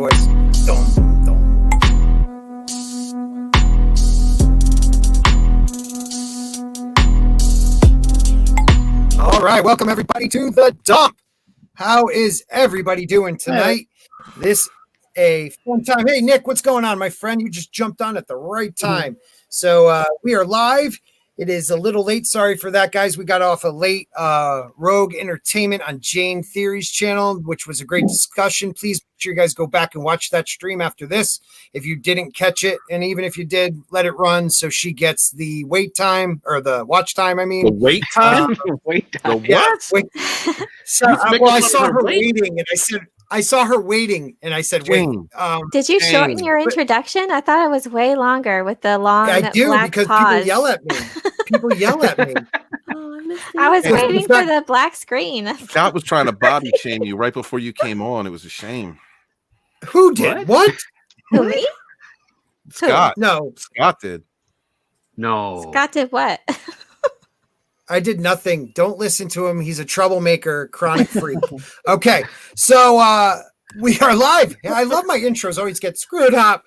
boys. Dum, dum. All right, welcome everybody to the dump. How is everybody doing tonight? This a fun time. Hey, Nick, what's going on, my friend? You just jumped on at the right time. So we are live. It is a little late. Sorry for that, guys. We got off a late Rogue Entertainment on Jayne Theory's channel, which was a great discussion. Please make sure you guys go back and watch that stream after this if you didn't catch it. And even if you did, let it run so she gets the wait time or the watch time. I mean, the wait time. Wait time. Yeah, wait. So, well, I saw her waiting, and I saw her waiting, and I said, wait. Did you shorten your introduction? I thought it was way longer with the long I do, black because pause. people yell at me. People yell at me. I was waiting for the black screen. Scott was trying to body shame you right before you came on. It was a shame. Who did? What? Who, me? Scott. No. Scott did. No. Scott did what? I did nothing. Don't listen to him. He's a troublemaker, chronic freak. Okay. So we are live. I love my intros. Always get screwed up.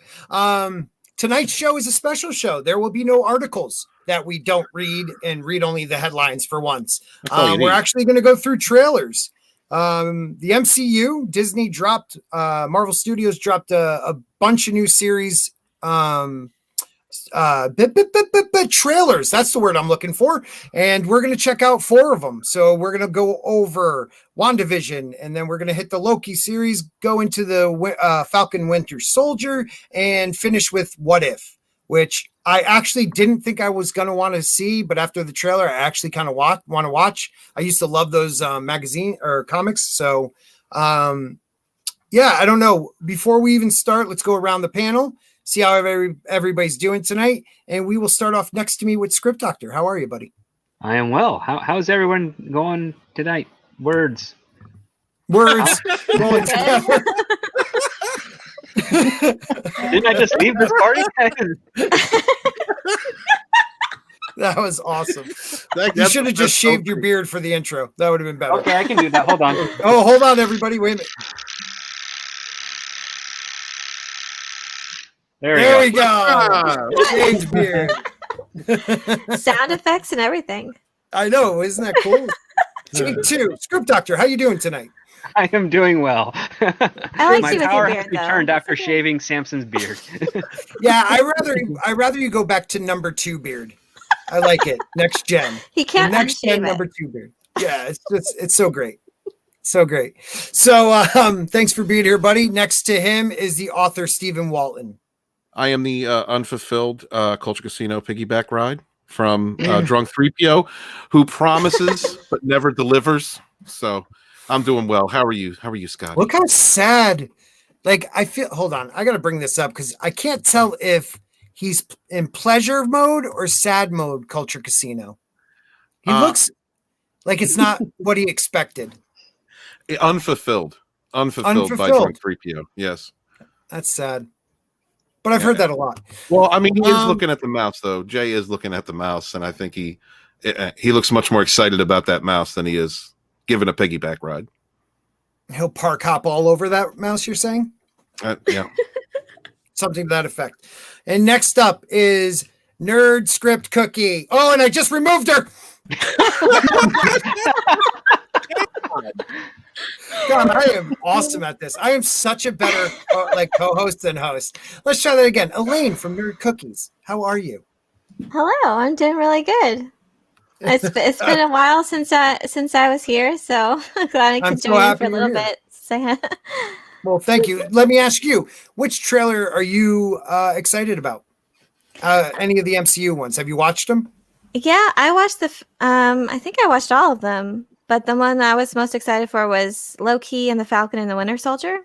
Tonight's show is a special show. There will be no articles that we don't read and read only the headlines for once. We're actually going to go through trailers. The MCU, Disney dropped, Marvel Studios dropped a bunch of new series. Trailers, that's the word I'm looking for, and we're going to check out 4 of them. So we're going to go over WandaVision, and then we're going to hit the Loki series, go into the Falcon Winter Soldier, and finish with What If, which I actually didn't think I was going to want to see, but after the trailer I actually kind of want to watch. I used to love those magazine or comics. So yeah, I don't know. Before we even start, let's go around the panel, see how everybody's doing tonight. And we will start off next to me with Script Doctor. How are you, buddy? I am well. How's everyone going tonight? Words going together. Didn't I just leave this party? That was awesome. You should have just shaved your beard for the intro. That would have been better. Okay, I can do that. Hold on. Oh, hold on, everybody. Wait a minute. There we go. Shaved beard. Sound effects and everything. I know. Isn't that cool? Take 2. Script Doctor, how you doing tonight? I am doing well. I like My you with power your has beard, though. returned after shaving Samson's beard. Yeah, I rather you go back to number 2 beard. I like it. Next gen. He can't next gen unshave it. number 2 beard. Yeah, it's so great. So great. So thanks for being here, buddy. Next to him is the author Stephen Walton. I am the unfulfilled Culture Casino piggyback ride from Drunk 3PO, who promises but never delivers. So I'm doing well. How are you? How are you, Scott? Look how sad. Like, I feel. Hold on, I got to bring this up because I can't tell if he's in pleasure mode or sad mode. Culture Casino. He looks like it's not what he expected. Unfulfilled by Drunk 3PO. Yes, that's sad. But I've heard that a lot. Well, I mean, he is looking at the mouse, though. Jay is looking at the mouse, and I think he looks much more excited about that mouse than he is giving a piggyback ride. He'll park hop all over that mouse, you're saying? Yeah. Something to that effect. And next up is Nerd Script Cookie. Oh, and I just removed her. God, I am awesome at this. I am such a better co-host than host. Let's try that again. Elaine from Nerd Cookies. How are you? Hello, I'm doing really good. It's been a while since I was here, so I'm glad I could join you for a little bit. Well, thank you. Let me ask you, which trailer are you excited about? Any of the MCU ones? Have you watched them? Yeah, I watched I think I watched all of them. But the one I was most excited for was Loki and the Falcon and the Winter Soldier.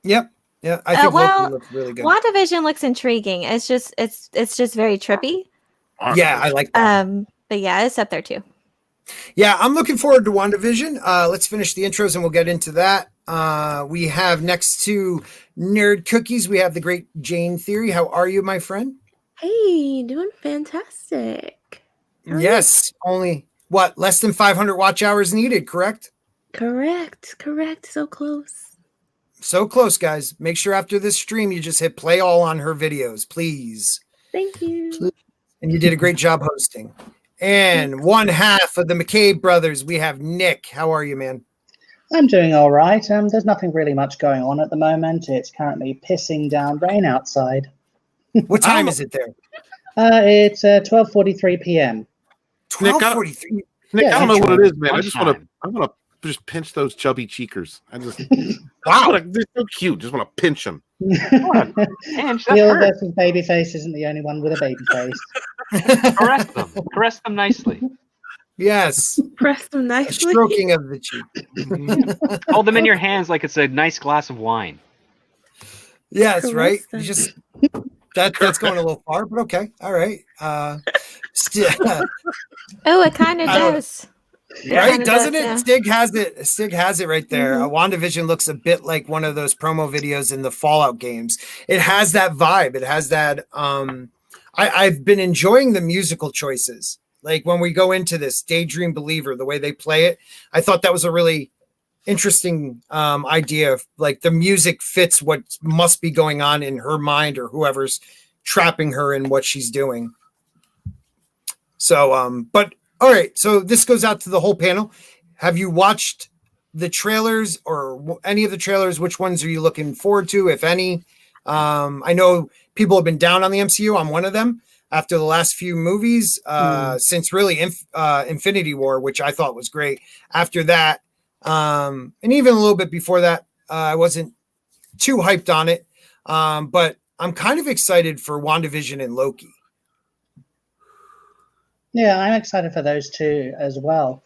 Yep. Yeah, I think Loki looks really good. WandaVision looks intriguing. It's just very trippy. Yeah, I like that. But yeah, it's up there too. Yeah, I'm looking forward to WandaVision. Let's finish the intros and we'll get into that. We have next to Nerd Cookies, we have the great Jayne Theory. How are you, my friend? Hey, doing fantastic. Yes, only less than 500 watch hours needed, correct? Correct. So close. So close, guys. Make sure after this stream you just hit play all on her videos, please. Thank you. And you did a great job hosting. And one half of the McCabe brothers, we have Nick. How are you, man? I'm doing all right. There's nothing really much going on at the moment. It's currently pissing down rain outside. What time is it there? It's 12:43 p.m. 12:43. Nick, I don't know what it is, man. I Lunchtime. want to just pinch those chubby cheekers. Wow, they're so cute. Just want to pinch them. Pinch, that Neil hurts. versus Babyface isn't the only one with a baby face. Caress them nicely. yes. Press them A nicely. stroking of the cheek. Hold them in your hands like it's a nice glass of wine. Yes, Caress right. them. You just that's going a little far, but okay. All right. Oh, it kind of I don't- does. Right, Kinda doesn't does, it? yeah. Stig has it. Stig has it right there. WandaVision looks a bit like one of those promo videos in the Fallout games. It has that vibe. It has that. I've been enjoying the musical choices. Like when we go into this Daydream Believer, the way they play it, I thought that was a really interesting idea. Like the music fits what must be going on in her mind or whoever's trapping her in what she's doing. So, but all right. So this goes out to the whole panel. Have you watched the trailers or any of the trailers? Which ones are you looking forward to, if any? I know people have been down on the MCU. I'm one of them after the last few movies, since really Infinity War, which I thought was great. After that, and even a little bit before that, I wasn't too hyped on it. But I'm kind of excited for WandaVision and Loki. Yeah, I'm excited for those two as well.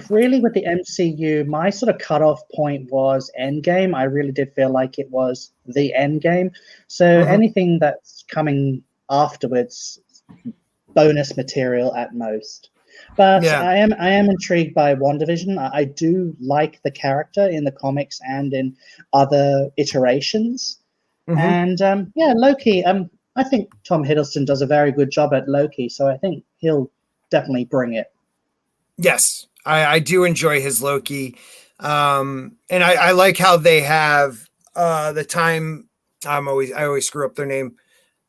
Really, with the MCU, my sort of cutoff point was Endgame. I really did feel like it was the Endgame. So anything that's coming afterwards, bonus material at most. But Yeah. I am intrigued by WandaVision. I do like the character in the comics and in other iterations. And Loki. I think Tom Hiddleston does a very good job at Loki, so I think he'll definitely bring it. Yes, I do enjoy his Loki. And I like how they have the time. I always screw up their name.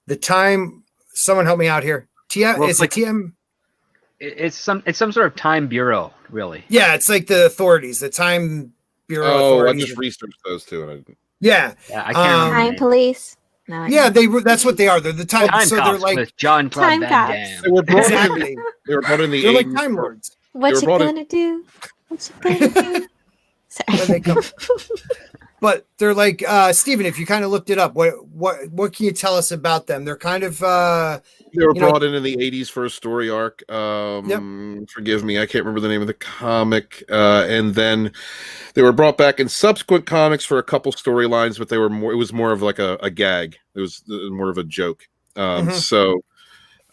The time. Someone help me out here. TM Well, is it's it TM? It's some sort of time bureau, really. Yeah, it's like the authorities, the Time Bureau Oh, I authorities. just researched those two, and I didn't. Yeah, Yeah, I can't remember. the Time name. police. No, yeah, that's what they are. They're the time. Time so Cops they're like with John Claude Time Van Cops. Damme. They were brought in. exactly. They were brought in the They're like 80s. Time Lords. what They were you brought in- gonna do? What you gonna do? When they Sorry. come. But they're like Steven, if you kind of looked it up, what can you tell us about them? They're kind of They were you know- brought in the 80s for a story arc. Forgive me, I can't remember the name of the comic. And then they were brought back in subsequent comics for a couple storylines, but they were more. It was more of like a gag. It was more of a joke. So,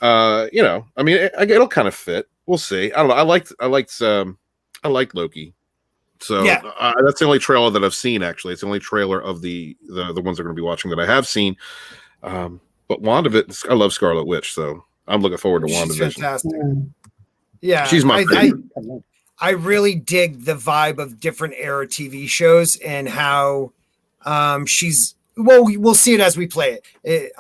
I mean, it'll kind of fit. We'll see. I don't know. I liked Loki. So Yeah. that's the only trailer that I've seen. Actually, it's the only trailer of the ones I'm going to be watching that I have seen. But WandaVision, I love Scarlet Witch, so I'm looking forward to she's WandaVision. fantastic. Yeah, She's my favorite. I really dig the vibe of different era TV shows and how she's. Well, we'll see it as we play it.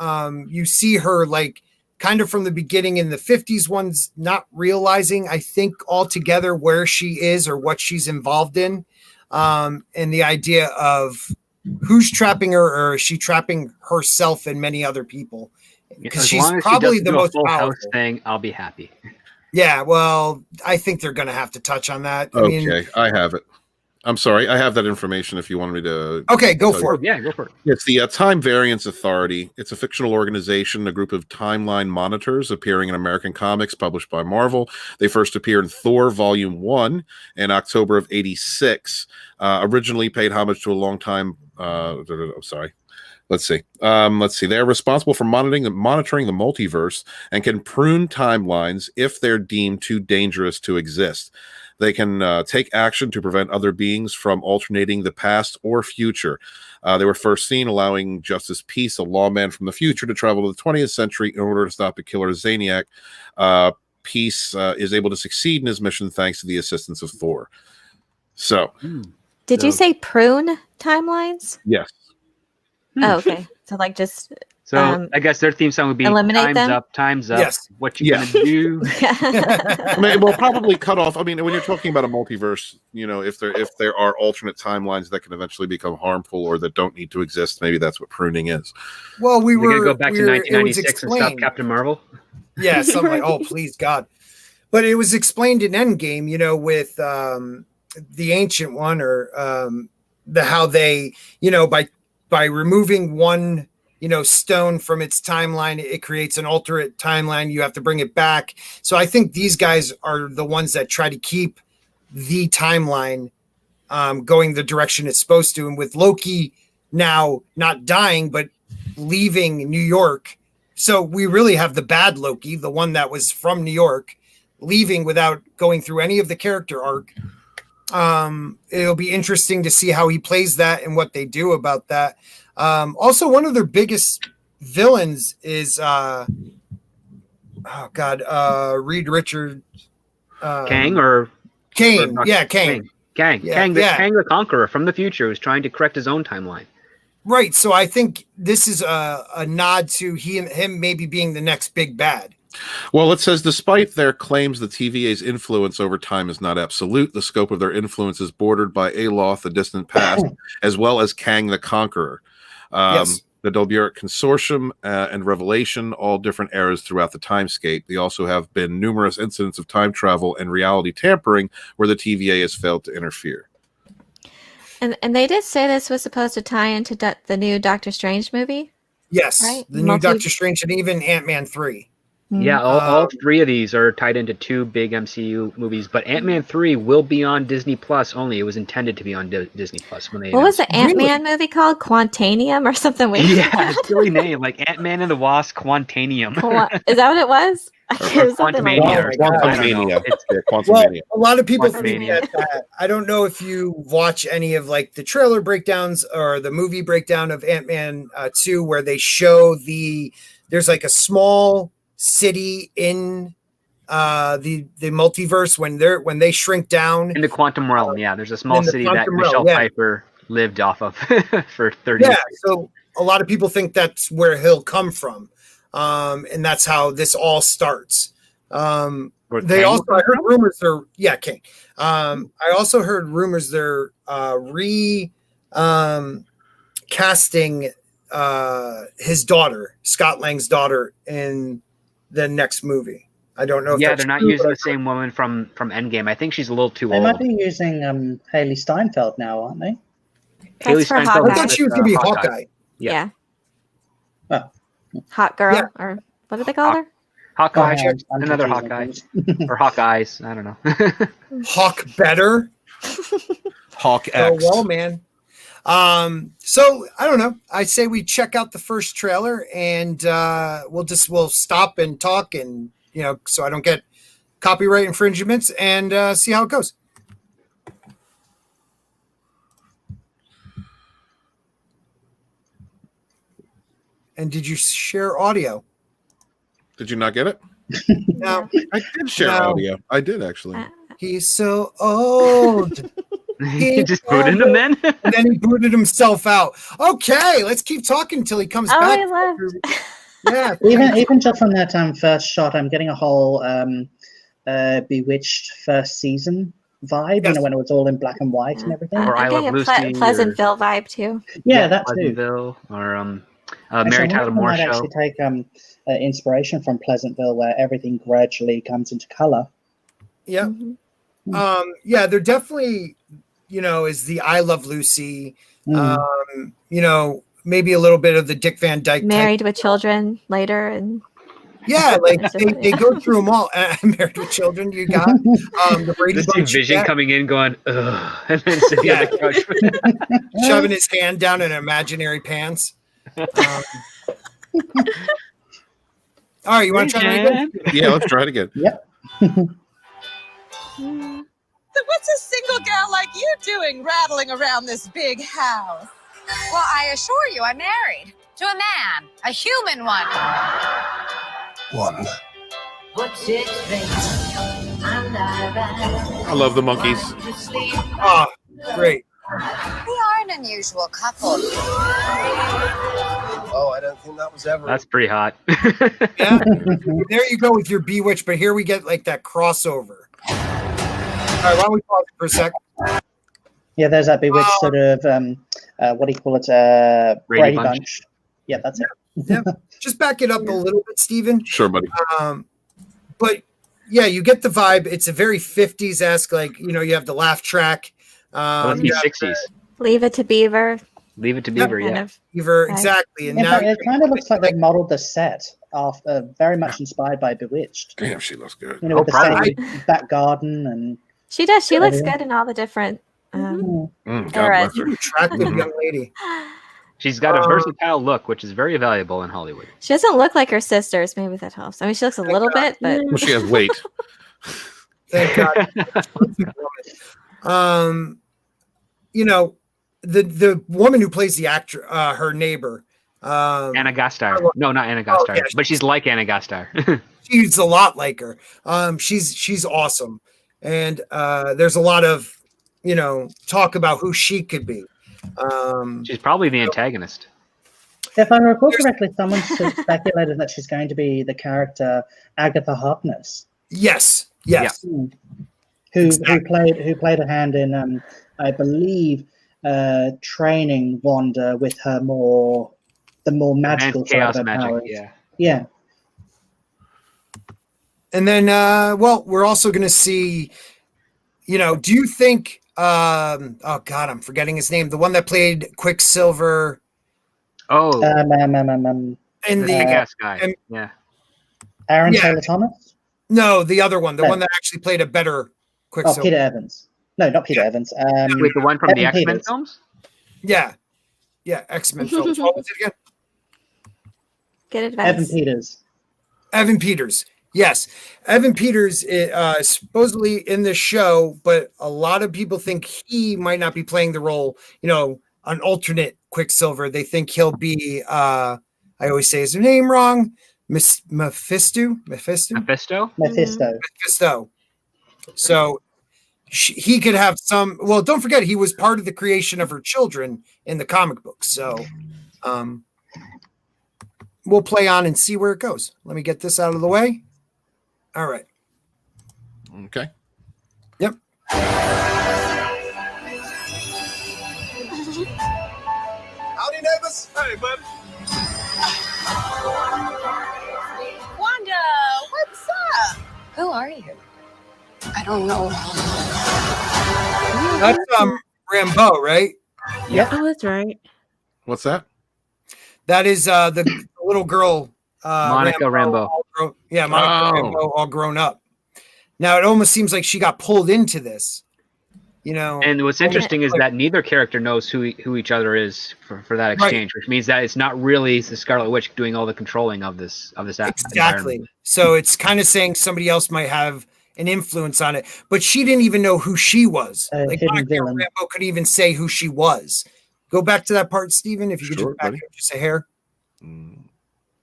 You see her like kind of from the beginning in the 50s ones, not realizing, I think, altogether where she is or what she's involved in. And the idea of who's trapping her, or is she trapping herself and many other people? Because As she's long as she probably doesn't the do a most Full House powerful. thing, I'll be happy. Yeah, well, I think they're going to have to touch on that. I mean, Okay, I have it. I'm sorry, I have that information. If you want me to, okay, go tell for you. it. Yeah, go for it. It's the Time Variance Authority. It's a fictional organization, a group of timeline monitors appearing in American comics published by Marvel. They first appear in Thor Volume 1 in October of '86. Originally paid homage to a long-time. Sorry. Let's see. They're responsible for monitoring the multiverse and can prune timelines if they're deemed too dangerous to exist. They can take action to prevent other beings from alternating the past or future. They were first seen allowing Justice Peace, a lawman from the future, to travel to the 20th century in order to stop the killer Zaniac. Peace is able to succeed in his mission thanks to the assistance of Thor. So, Did you say prune timelines? Yes. Oh, okay. So like just So I guess their theme song would be eliminate them? Time's up. Yes. What you gonna do? I mean, we'll probably cut off. I mean, when you're talking about a multiverse, if there are alternate timelines that can eventually become harmful or that don't need to exist, maybe that's what pruning is. Well, We're gonna go back to it was 1996 and stop explained. Captain Marvel. Yeah, something like, oh, please God. But it was explained in Endgame, with the Ancient One, or how they, by removing one, stone from its timeline, it creates an alternate timeline. You have to bring it back. So I think these guys are the ones that try to keep the timeline going the direction it's supposed to. And with Loki now not dying, but leaving New York. So we really have the bad Loki, the one that was from New York, leaving without going through any of the character arc. It'll be interesting to see how he plays that and what they do about that. Also, one of their biggest villains is Reed Richards. Kang or Kang. Or Yeah, Kang. Kang. Yeah, Kang yeah. the Conqueror from the future who's trying to correct his own timeline. Right. So I think this is a nod to him maybe being the next big bad. Well, it says, despite their claims the TVA's influence over time is not absolute, the scope of their influence is bordered by Aloth, the distant past, as well as Kang the Conqueror. Yes. The Dolburic Consortium and Revelation, all different eras throughout the timescape. They also have been numerous incidents of time travel and reality tampering where the TVA has failed to interfere. And they did say this was supposed to tie into the new Doctor Strange movie. Yes. Right? The new Doctor Strange and even Ant-Man 3. Yeah, all three of these are tied into two big MCU movies, but Ant-Man 3 will be on Disney Plus only. It was intended to be on Disney Plus when they What was the announced- Ant-Man movie called? Quantanium or something weird? Yeah, silly name, like Ant-Man and the Wasp Quantanium. Is that what it was? Or It was something like Quantumania that. or something. I don't know. Quantumania. It's- Yeah, Well, Quantumania. a lot of people think Quantumania. that I don't know if you watch any of like the trailer breakdowns or the movie breakdown of Ant-Man 2, where they show there's like a small city in the multiverse when they shrink down In the quantum realm, yeah. There's a small in the city that quantum realm, Michelle yeah. Pfeiffer lived off of for 30 yeah. years. So a lot of people think that's where he'll come from, and that's how this all starts. Where They Kang also, will I come heard from? rumors they're King. I also heard rumors they're casting his daughter, Scott Lang's daughter, in the next movie. I don't know if Yeah, that's they're not true, using but the same woman from Endgame. I think she's a little too They old. might be using Haley Steinfeld now, aren't they? Haley That's for Steinfeld I Hawkeye. thought she was going to be Hawkeye. Yeah. Yeah. Oh. Hot girl, Yeah. or what do they call her? Hawkeye, I'm another confused. Hawkeye, or Hawkeyes. I don't know. Hawk better. Hawk Oh, X. well, man. So I don't know. I say we check out the first trailer and we'll stop and talk and so I don't get copyright infringements and see how it goes. And did you share audio? Did you not get it? No. I did share No. audio. I did actually. He's so old. He just booted him then. And then he booted himself out. Okay, let's keep talking until he comes Oh, back. he left. Yeah. Even just from that first shot, I'm getting a whole Bewitched first season vibe. Yes. When it was all in black and white and everything. Or I I'm getting Love a Lucy, Pleasantville vibe too. Yeah, that too. Pleasantville, or Mary Actually, Tyler I Moore might show. actually take inspiration from Pleasantville, where everything gradually comes into color. Yeah. Mhm. Yeah, they're definitely, is the I Love Lucy, maybe a little bit of the Dick Van Dyke type. Married with children later, and Yeah, like they go through them all. Married with Children, you got the Brady Just see Bunch, Vision yeah, coming in, going, ugh, and then sitting on the couch. shoving his hand down in imaginary pants. All right, you want to try it again? Yeah, let's try it again. What's a single gal like you doing rattling around this big house? Well, I assure you, I'm married to a man, a human one. I love the monkeys. Oh, great. are an unusual couple. Oh, I don't think that was ever. That's pretty hot. Yeah. There you go with your Bewitched, but here we get like that crossover. All right, why don't we pause for a sec? Yeah, there's that Bewitched sort of what do you call it? Brady Bunch. Yeah, that's it. Yeah. Just back it up a little bit, Steven. Sure, buddy. But yeah, you get the vibe. It's a very 50s-esque, like, you have the laugh track. 60s. Leave It to Beaver. Leave It to Beaver, kind yeah. of. Beaver, exactly. And In now fact, it kind of looks like they modeled the set off, very much inspired by Bewitched. Damn, she looks good. With the same back garden and. She does. She looks good in all the different God eras. bless her. Attractive young lady. She's got a versatile look, which is very valuable in Hollywood. She doesn't look like her sisters. Maybe that helps. I mean, she looks a little bit, but Well, she has weight. Thank God. The woman who plays the actor, her neighbor, Anna Gasteyer. No, not Anna Gasteyer, but she's like Anna Gasteyer. she's a lot like her. She's awesome, and there's a lot of talk about who she could be. She's probably the antagonist. If I recall correctly, someone speculated that she's going to be the character Agatha Harkness. Yes. Who played a hand in I believe training Wanda with her the more magical side of her powers. Yeah. And then we're also going to see, do you think oh God, I'm forgetting his name. The one that played Quicksilver. Oh. And the gas guy. Yeah. Aaron Taylor Thomas? No, the other one. The one that actually played a better Quicksilver. Oh, Peter Evans. No, not Peter Evans. Wait, the one from the X-Men films? Yeah. Yeah, X-Men films. What was it again? Get advice. Evan Peters. Yes. Evan Peters is supposedly in the show, but a lot of people think he might not be playing the role, an alternate Quicksilver. They think he'll be, I always say his name wrong, Mephisto. So he could have some, well, don't forget, he was part of the creation of her children in the comic books. So we'll play on and see where it goes. Let me get this out of the way. All right. Okay. Yep. Howdy, neighbors. Hey, bud. Wanda, what's up? Who are you? I don't know. That's Rambeau, right? Yeah. Oh, that's right. What's that? That is the little girl. Monica Rambeau. Monica Rambeau, all grown up. Now it almost seems like she got pulled into this, And what's interesting is that neither character knows who each other is for that exchange, which means that it's not really the Scarlet Witch doing all the controlling of this exactly. So it's kind of saying somebody else might have an influence on it, but she didn't even know who she was. Like Monica Rambeau couldn't even say who she was. Go back to that part, Steven, if you could just back up just a hair.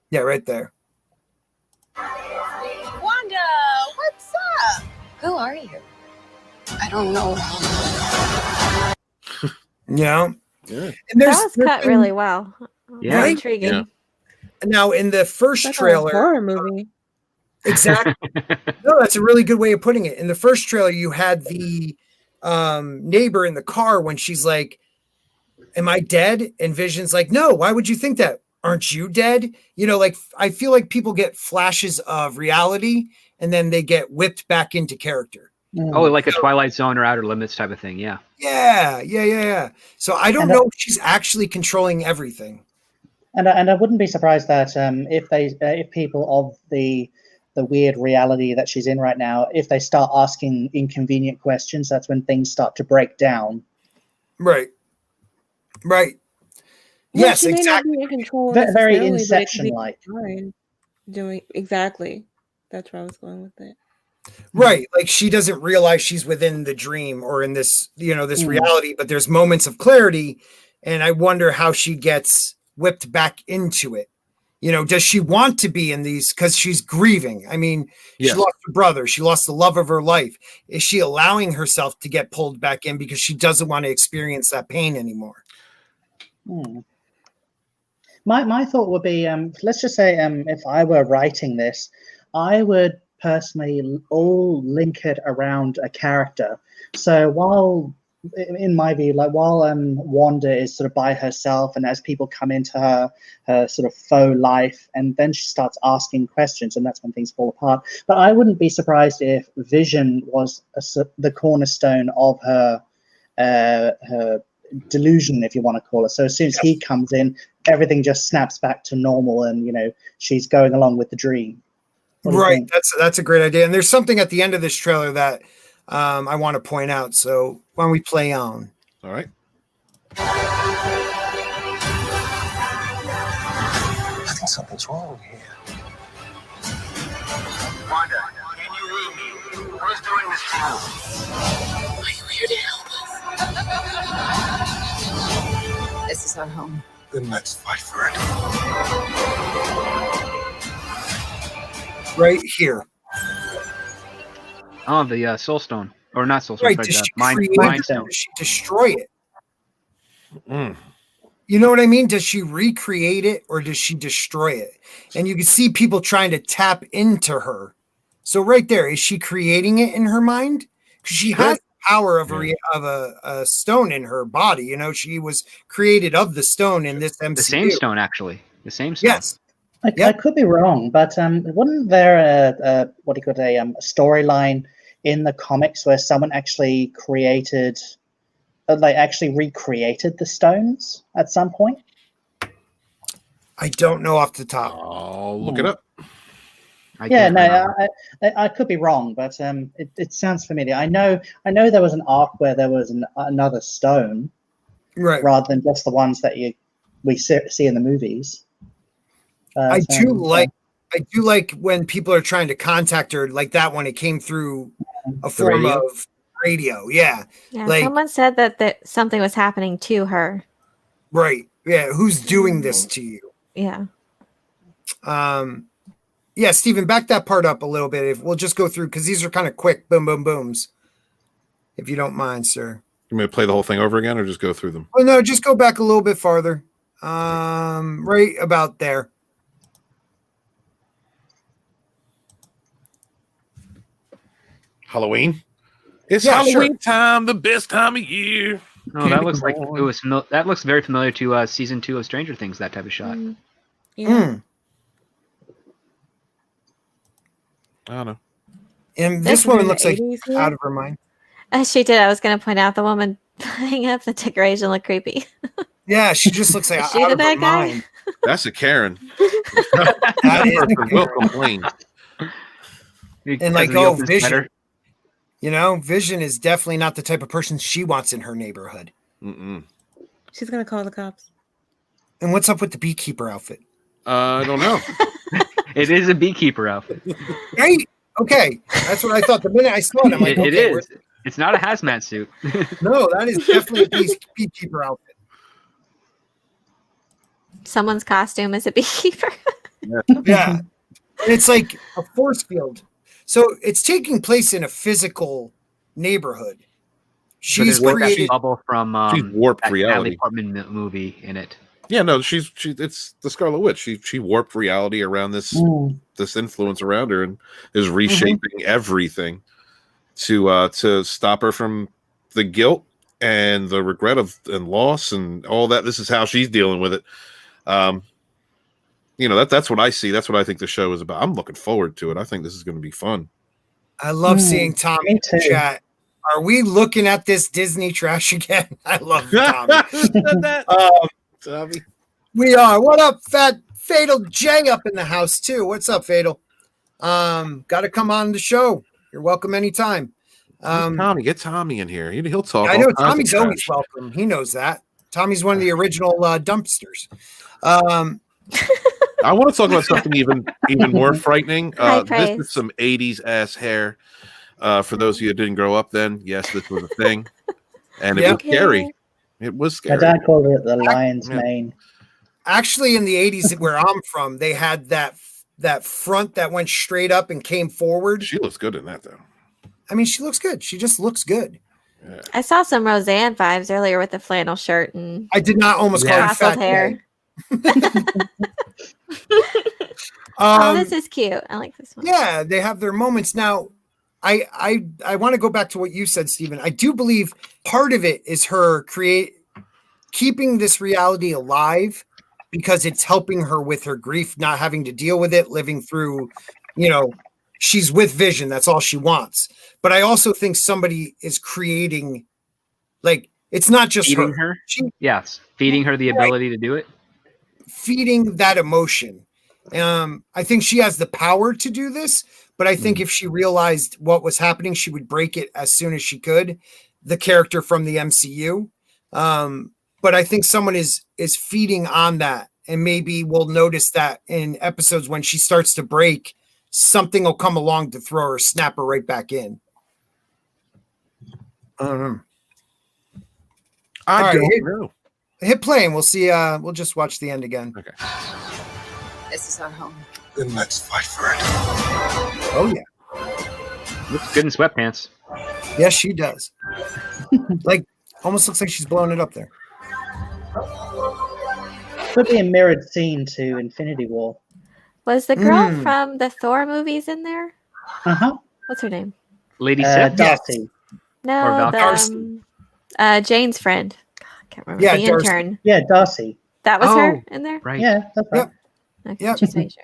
Yeah, right there. Wanda, what's up? Who are you? I don't know. Yeah. And that was cut really well. Yeah. Very intriguing. Yeah. Now, in the first That's trailer, a horror movie. exactly. No, that's a really good way of putting it. In the first trailer, you had the neighbor in the car when she's like, "Am I dead?" And Vision's like, "No. Why would you think that? Aren't you dead?" I feel like people get flashes of reality and then they get whipped back into character. Oh, like a Twilight Zone or Outer Limits type of thing. Yeah. Yeah. So I don't know if she's actually controlling everything. And I wouldn't be surprised that if people of the weird reality that she's in right now, if they start asking inconvenient questions, that's when things start to break down. Right. Well, Yes, she may not exactly. be in control Very necessarily, but it could be Inception-like. doing exactly. That's where I was going with it. Right. Like she doesn't realize she's within the dream or in this, this reality, but there's moments of clarity. And I wonder how she gets whipped back into it. does she want to be in these because she's grieving? I mean, Yes. she lost her brother. She lost the love of her life. Is she allowing herself to get pulled back in because she doesn't want to experience that pain anymore? My thought would be, let's just say, if I were writing this, I would personally all link it around a character. So while, in my view, while Wanda is sort of by herself, and as people come into her sort of faux life, and then she starts asking questions, and that's when things fall apart. But I wouldn't be surprised if Vision was the cornerstone of her delusion, if you want to call it. So as soon as he comes in, everything just snaps back to normal, and she's going along with the dream. Right. That's a great idea. And there's something at the end of this trailer that I want to point out. So why don't we play on? All right. I think something's wrong here. Wanda, can you read me? Who's doing this to you? Are you here to help us? This is our home. Then let's fight for it. Right here. Oh, the Soul Stone. Or not Soul Stone, Right. but Does she Mind create it? Stone. Does she destroy it? Mm. You know what I mean? Does she recreate it or does she destroy it? And you can see people trying to tap into her. So right there, is she creating it in her mind? Because she has the power of a stone in her body. She was created of the stone in this MCU. The same stone, actually. The same stone. Yes. I could be wrong, but wasn't there a storyline in the comics where someone actually created, actually recreated the stones at some point? I don't know off the top. I'll look it up. I could be wrong, but it sounds familiar. I know there was an arc where there was another stone, right, rather than just the ones that we see in the movies. I do like when people are trying to contact her, like that one. It came through a form of radio. Yeah. Someone said that something was happening to her. Right. Yeah. Who's doing this to you? Yeah. Yeah, Steven, back that part up a little bit. If we'll just go through, because these are kind of quick, boom, boom, booms. If you don't mind, sir. You may play the whole thing over again, or just go through them? Oh no, just go back a little bit farther. Right about there. Halloween. It's Halloween time, the best time of year. No, that looks like it was. That looks very familiar to season 2 of Stranger Things. That type of shot. Yeah. I don't know. And this woman looks like out of her mind. She did. I was going to point out the woman putting up the decoration looked creepy. Yeah, she just looks like Is she out the of her bad guy? mind. That's a Karen. That is a will complain. And like, oh, Vision. Vision is definitely not the type of person she wants in her neighborhood. Mm-mm. She's gonna call the cops. And what's up with the beekeeper outfit? I don't know. It is a beekeeper outfit. Right? Okay, that's what I thought. The minute I saw it, I'm like, it is. It's not a hazmat suit. No, that is definitely a beekeeper outfit. Someone's costume is a beekeeper. Yeah. And it's like a force field. So it's taking place in a physical neighborhood. She's created bubble from she's warped reality. Natalie Portman movie in it. Yeah, no, she it's the Scarlet Witch. She warped reality around this influence around her and is reshaping everything to stop her from the guilt and the regret and loss and all that. This is how she's dealing with it. That's what I see. That's what I think the show is about. I'm looking forward to it. I think this is going to be fun. I love seeing Tommy in the chat. Are we looking at this Disney trash again? I love Tommy. We are. What up, Fatal J up in the house too? What's up, Fatal? Got to come on the show. You're welcome anytime. Get Tommy in here. He'll talk. I know Tommy's always welcome. He knows that. Tommy's one of the original dumpsters. I want to talk about something even more frightening. This is some 80s ass hair. For those of you who didn't grow up then, yes, this was a thing. And it was scary. It was scary. My dad called it the lion's mane. Actually, in the 80s, where I'm from, they had that front that went straight up and came forward. She looks good in that, though. I mean, she looks good. She just looks good. Yeah. I saw some Roseanne vibes earlier with the flannel shirt and I did not almost call her tousled fat hair. Oh, this is cute. I like this one. Yeah, they have their moments. Now, I want to go back to what you said, Stephen. I do believe part of it is her keeping this reality alive because it's helping her with her grief, not having to deal with it, living through, she's with Vision. That's all she wants. But I also think somebody is creating, like, it's not just feeding her. Yes, feeding her the ability to do it. Feeding that emotion. I think she has the power to do this, but I think if she realized what was happening, she would break it as soon as she could. The character from the MCU. But I think someone is feeding on that, and maybe we'll notice that in episodes when she starts to break, something will come along to throw her, snap her right back in. I don't know. I don't know. Hit play and we'll see. We'll just watch the end again. Okay. This is our home. Then let's fight for it. Oh yeah. Looks good in sweatpants. Yes, she does. Like, almost looks like she's blowing it up there. Could be a mirrored scene to Infinity War. Was the girl from the Thor movies in there? Uh-huh. What's her name? Lady Sif? Darcy. No, Darcy. Jane's friend. God, I can't remember. Yeah, The Darcy. intern. Yeah, Darcy. That was her in there? Right. Yeah, that's right. Okay, Yep. just make sure.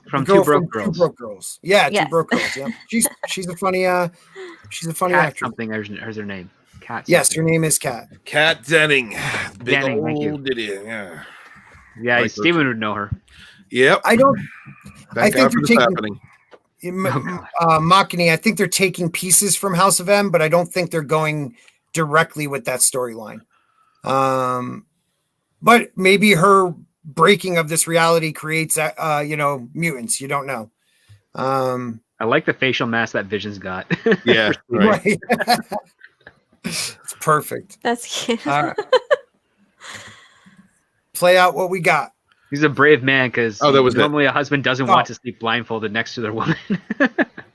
From Girl Two Broke from Girls. Two Broke Girls. Yeah, Yes. Two Broke Girls. Yeah, she's a funny Cat actress. something. There's her name. Cat. Yes, her something. name is Kat. Kat Denning. Big Denning, thank you. old ditty, yeah. Yeah, Like Steven would know her. Yep. I don't. Thank I God think for you're this taking- happening. Machini, I think they're taking pieces from House of M, but I don't think they're going directly with that storyline. But maybe her breaking of this reality creates, mutants. You don't know. I like the facial mask that Vision's got. Yeah, right. Right. It's perfect. That's cute. All right. Play out what we got. He's a brave man because that was normally a husband doesn't want to sleep blindfolded next to their woman.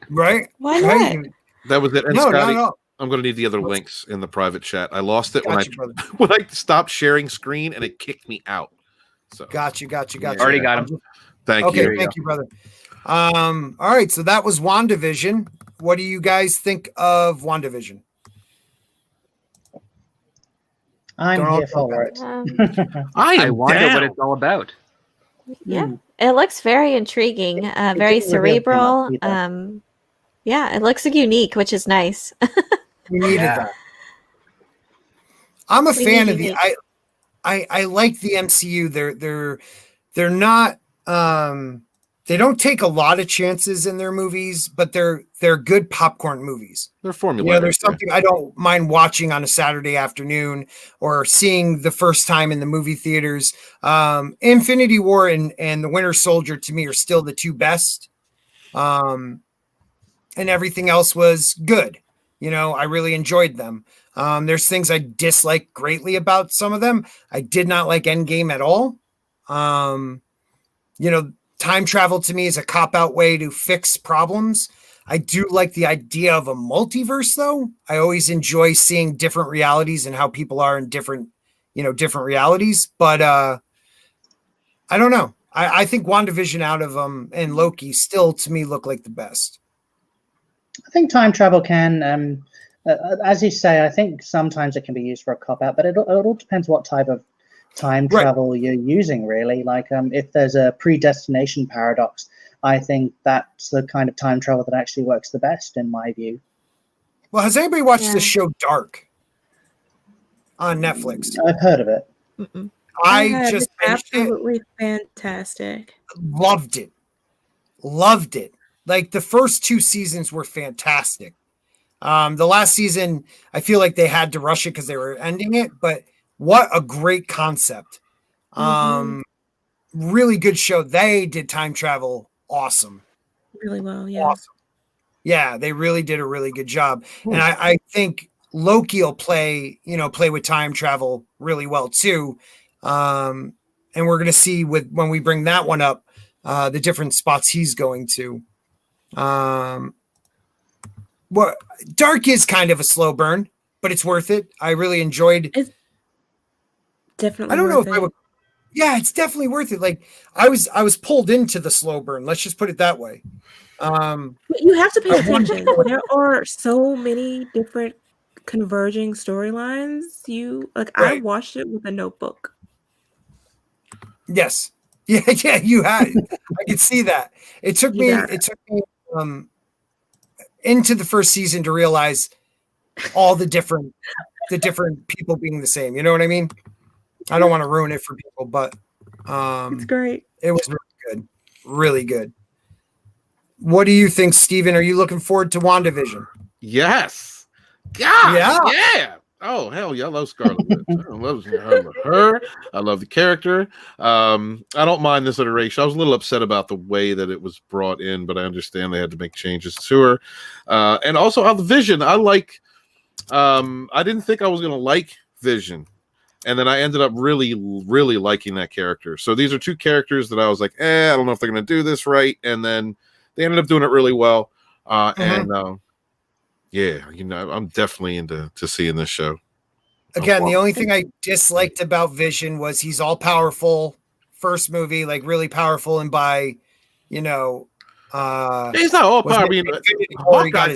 Right? Why Right? not? That was it. And No, Scotty, no. I'm going to need the other links in the private chat. I lost it Got you, brother. when I stopped sharing screen and it kicked me out. So Got you. Already got him. thank Okay, you. thank you, brother. All right, so that was WandaVision. What do you guys think of WandaVision? I'm Don't all here for talk it. I wonder down. what it's all about. Yeah, it looks very intriguing, very didn't reveal too much cerebral. either. Yeah, it looks unique, which is nice. We needed that. I'm a We fan need of the. unique. I like the MCU. They're not. They don't take a lot of chances in their movies, but they're good popcorn movies. They're formula. There's something I don't mind watching on a Saturday afternoon or seeing the first time in the movie theaters. Infinity War and The Winter Soldier to me are still the two best. And everything else was good. I really enjoyed them. There's things I dislike greatly about some of them. I did not like Endgame at all. Time travel to me is a cop-out way to fix problems. I do like the idea of a multiverse, though. I always enjoy seeing different realities and how people are in different realities. But I don't know. I think WandaVision out of them and Loki still, to me, look like the best. I think time travel can, as you say, I think sometimes it can be used for a cop-out, but it all depends what type of time travel you're using, really. Like if there's a predestination paradox, I think that's the kind of time travel that actually works the best in my view. Well, has anybody watched the show Dark on Netflix? I've heard of it. Mm-mm. I Yeah, just it's finished it. absolutely fantastic. Loved it. Like the first two seasons were fantastic. The last season, I feel like they had to rush it because they were ending it, but what a great concept. Really good show. They did time travel awesome. Really well, yeah. Awesome. Yeah, they really did a really good job. And I think Loki will play with time travel really well too. And and we're going to see when we bring that one up, the different spots he's going to. What Dark is kind of a slow burn, but it's worth it. I really enjoyed. It's definitely. I don't know if I would. Yeah, it's definitely worth it. Like I was pulled into the slow burn. Let's just put it that way. You have to pay attention. There are so many different converging storylines. I watched it with a notebook. Yes. Yeah, you had it. I could see that. It took me into the first season to realize all the different people being the same. You know what I mean? I don't want to ruin it for people, but it's great. It was really good. Really good. What do you think, Steven? Are you looking forward to WandaVision? Yes. Yeah. Oh, hell yeah. I love Scarlet Witch. I love her. I love the character. I don't mind this iteration. I was a little upset about the way that it was brought in, but I understand they had to make changes to her. And also on the Vision, I like I didn't think I was gonna like Vision. And then I ended up really, really liking that character. So these are two characters that I was like, I don't know if they're gonna do this right. And then they ended up doing it really well. Yeah, I'm definitely into seeing this show. Again, the only thing I disliked about Vision was he's all powerful. First movie, like really powerful, and by he's not all powerful. I mean, Hawkeye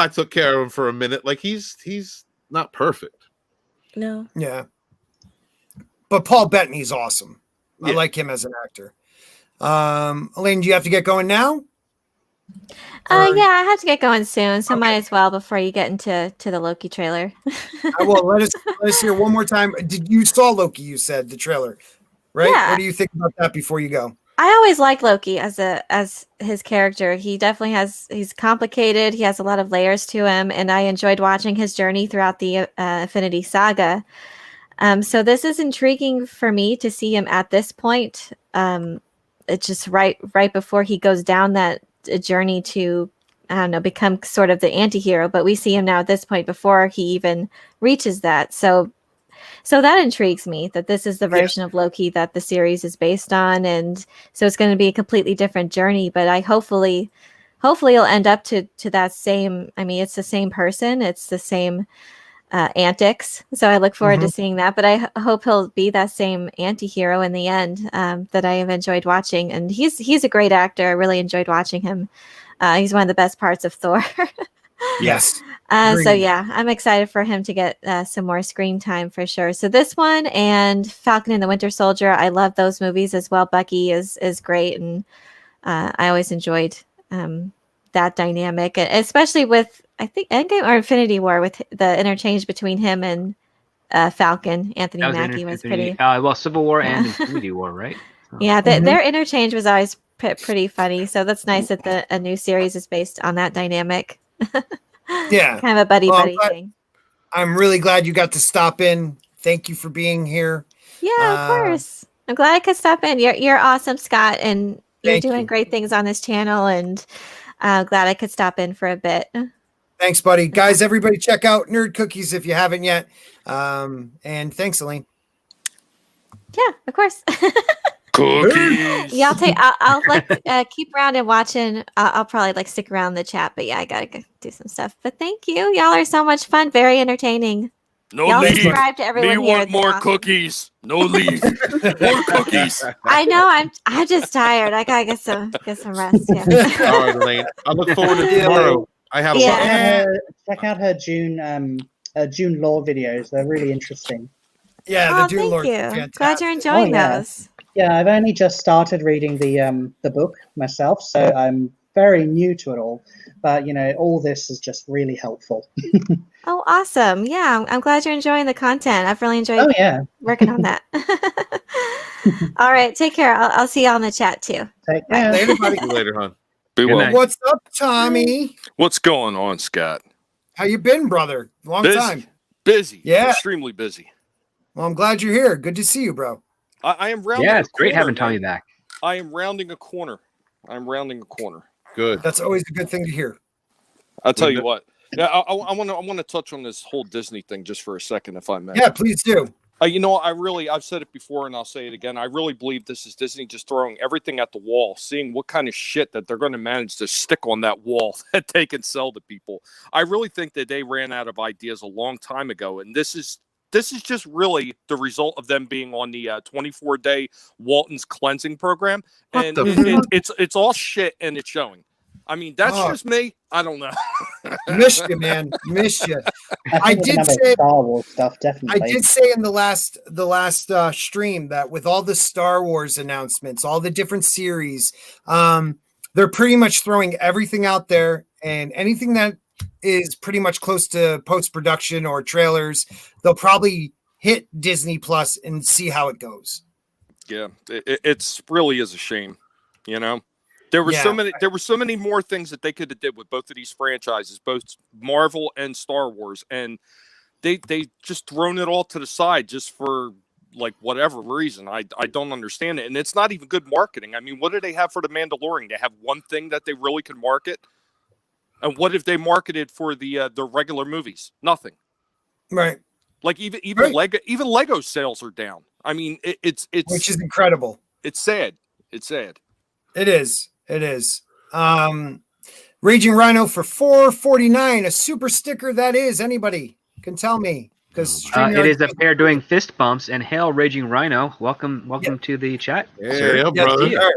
took care of him for a minute. Like he's not perfect. No. Yeah. But Paul Bettany's awesome. Yeah. I like him as an actor. Elaine, do you have to get going now? Yeah, I have to get going soon, so might as well before you get into the Loki trailer. Well, let us hear one more time. Did you saw Loki? You said the trailer, right? Yeah. What do you think about that before you go? I always like Loki as his character. He definitely he's complicated. He has a lot of layers to him, and I enjoyed watching his journey throughout the Infinity Saga. So this is intriguing for me to see him at this point. It's just right before he goes down that journey to, I don't know, become sort of the anti-hero, but we see him now at this point before he even reaches that. So that intrigues me that this is the version of Loki that the series is based on. And so it's going to be a completely different journey, but I hopefully it'll end up to that same, I mean, it's the same person. It's the same antics. So I look forward to seeing that, but I hope he'll be that same anti-hero in the end that I have enjoyed watching. And he's a great actor. I really enjoyed watching him. He's one of the best parts of Thor. Yes. So yeah, I'm excited for him to get some more screen time for sure. So this one and Falcon and the Winter Soldier, I love those movies as well. Bucky is great, and I always enjoyed that dynamic, especially with I think Endgame or Infinity War with the interchange between him and Falcon. Anthony Mackie was pretty. Well, Civil War and Infinity War, right? So. Yeah, their interchange was always pretty funny. So that's nice that a new series is based on that dynamic. Yeah, kind of a buddy thing. I'm really glad you got to stop in. Thank you for being here. Yeah, of course. I'm glad I could stop in. You're awesome, Scott, and you're doing great things on this channel. And glad I could stop in for a bit. Thanks, buddy. Guys, everybody check out Nerd Cookies if you haven't yet. And thanks, Elaine. Yeah, of course. Cookies. Yeah, I'll keep around and watching. I'll probably stick around in the chat, but yeah, I gotta go do some stuff. But thank you. Y'all are so much fun. Very entertaining. No Y'all leave. subscribe to everyone Me here. want more cookies. No leave. More cookies. I know. I'm just tired. I gotta get some rest. Yeah. All right, Elaine. I look forward to tomorrow. I have check out her June lore videos. They're really interesting. Yeah, the June lore. Thank you. Glad you're enjoying those. Yeah, I've only just started reading the book myself, so I'm very new to it all. But all this is just really helpful. Oh, awesome! Yeah, I'm glad you're enjoying the content. I've really enjoyed working on that. All right, take care. I'll see y'all in the chat too. Take care. Later, buddy. See you later, hon. Be well. What's up, Tommy? What's going on, Scott? How you been, brother? Long time. Busy. Yeah. Extremely busy. Well, I'm glad you're here. Good to see you, bro. I am rounding. Yeah, it's great having Tommy back. I am rounding a corner. Good. That's always a good thing to hear. I'll tell you what. Yeah, I want to touch on this whole Disney thing just for a second, if I may. Yeah, please do. I've said it before and I'll say it again. I really believe this is Disney just throwing everything at the wall, seeing what kind of shit that they're going to manage to stick on that wall that they can sell to people. I really think that they ran out of ideas a long time ago, and this is just really the result of them being on the 24-day Walton's cleansing program, and it's all shit and it's showing. I mean, that's just me. I don't know. Missed you, man. Missed you. I did say Star Wars stuff, definitely. I did say in the last stream that with all the Star Wars announcements, all the different series, they're pretty much throwing everything out there, and anything that is pretty much close to post-production or trailers, they'll probably hit Disney Plus and see how it goes. Yeah, it's really is a shame, you know. There were so many more things that they could have did with both of these franchises, both Marvel and Star Wars, and they just thrown it all to the side just for like whatever reason. I don't understand it, and it's not even good marketing. I mean, what do they have for the Mandalorian? They have one thing that they really can market, and what if they marketed for the regular movies? Nothing. Right. Like even Lego sales are down. I mean, it's which is incredible. It's sad. It's sad. It is. It is. Raging Rhino for $4.49, a super sticker. That is, anybody can tell me, because it is a pair doing fist bumps. And hail, Raging Rhino! Welcome to the chat. Yeah, brother.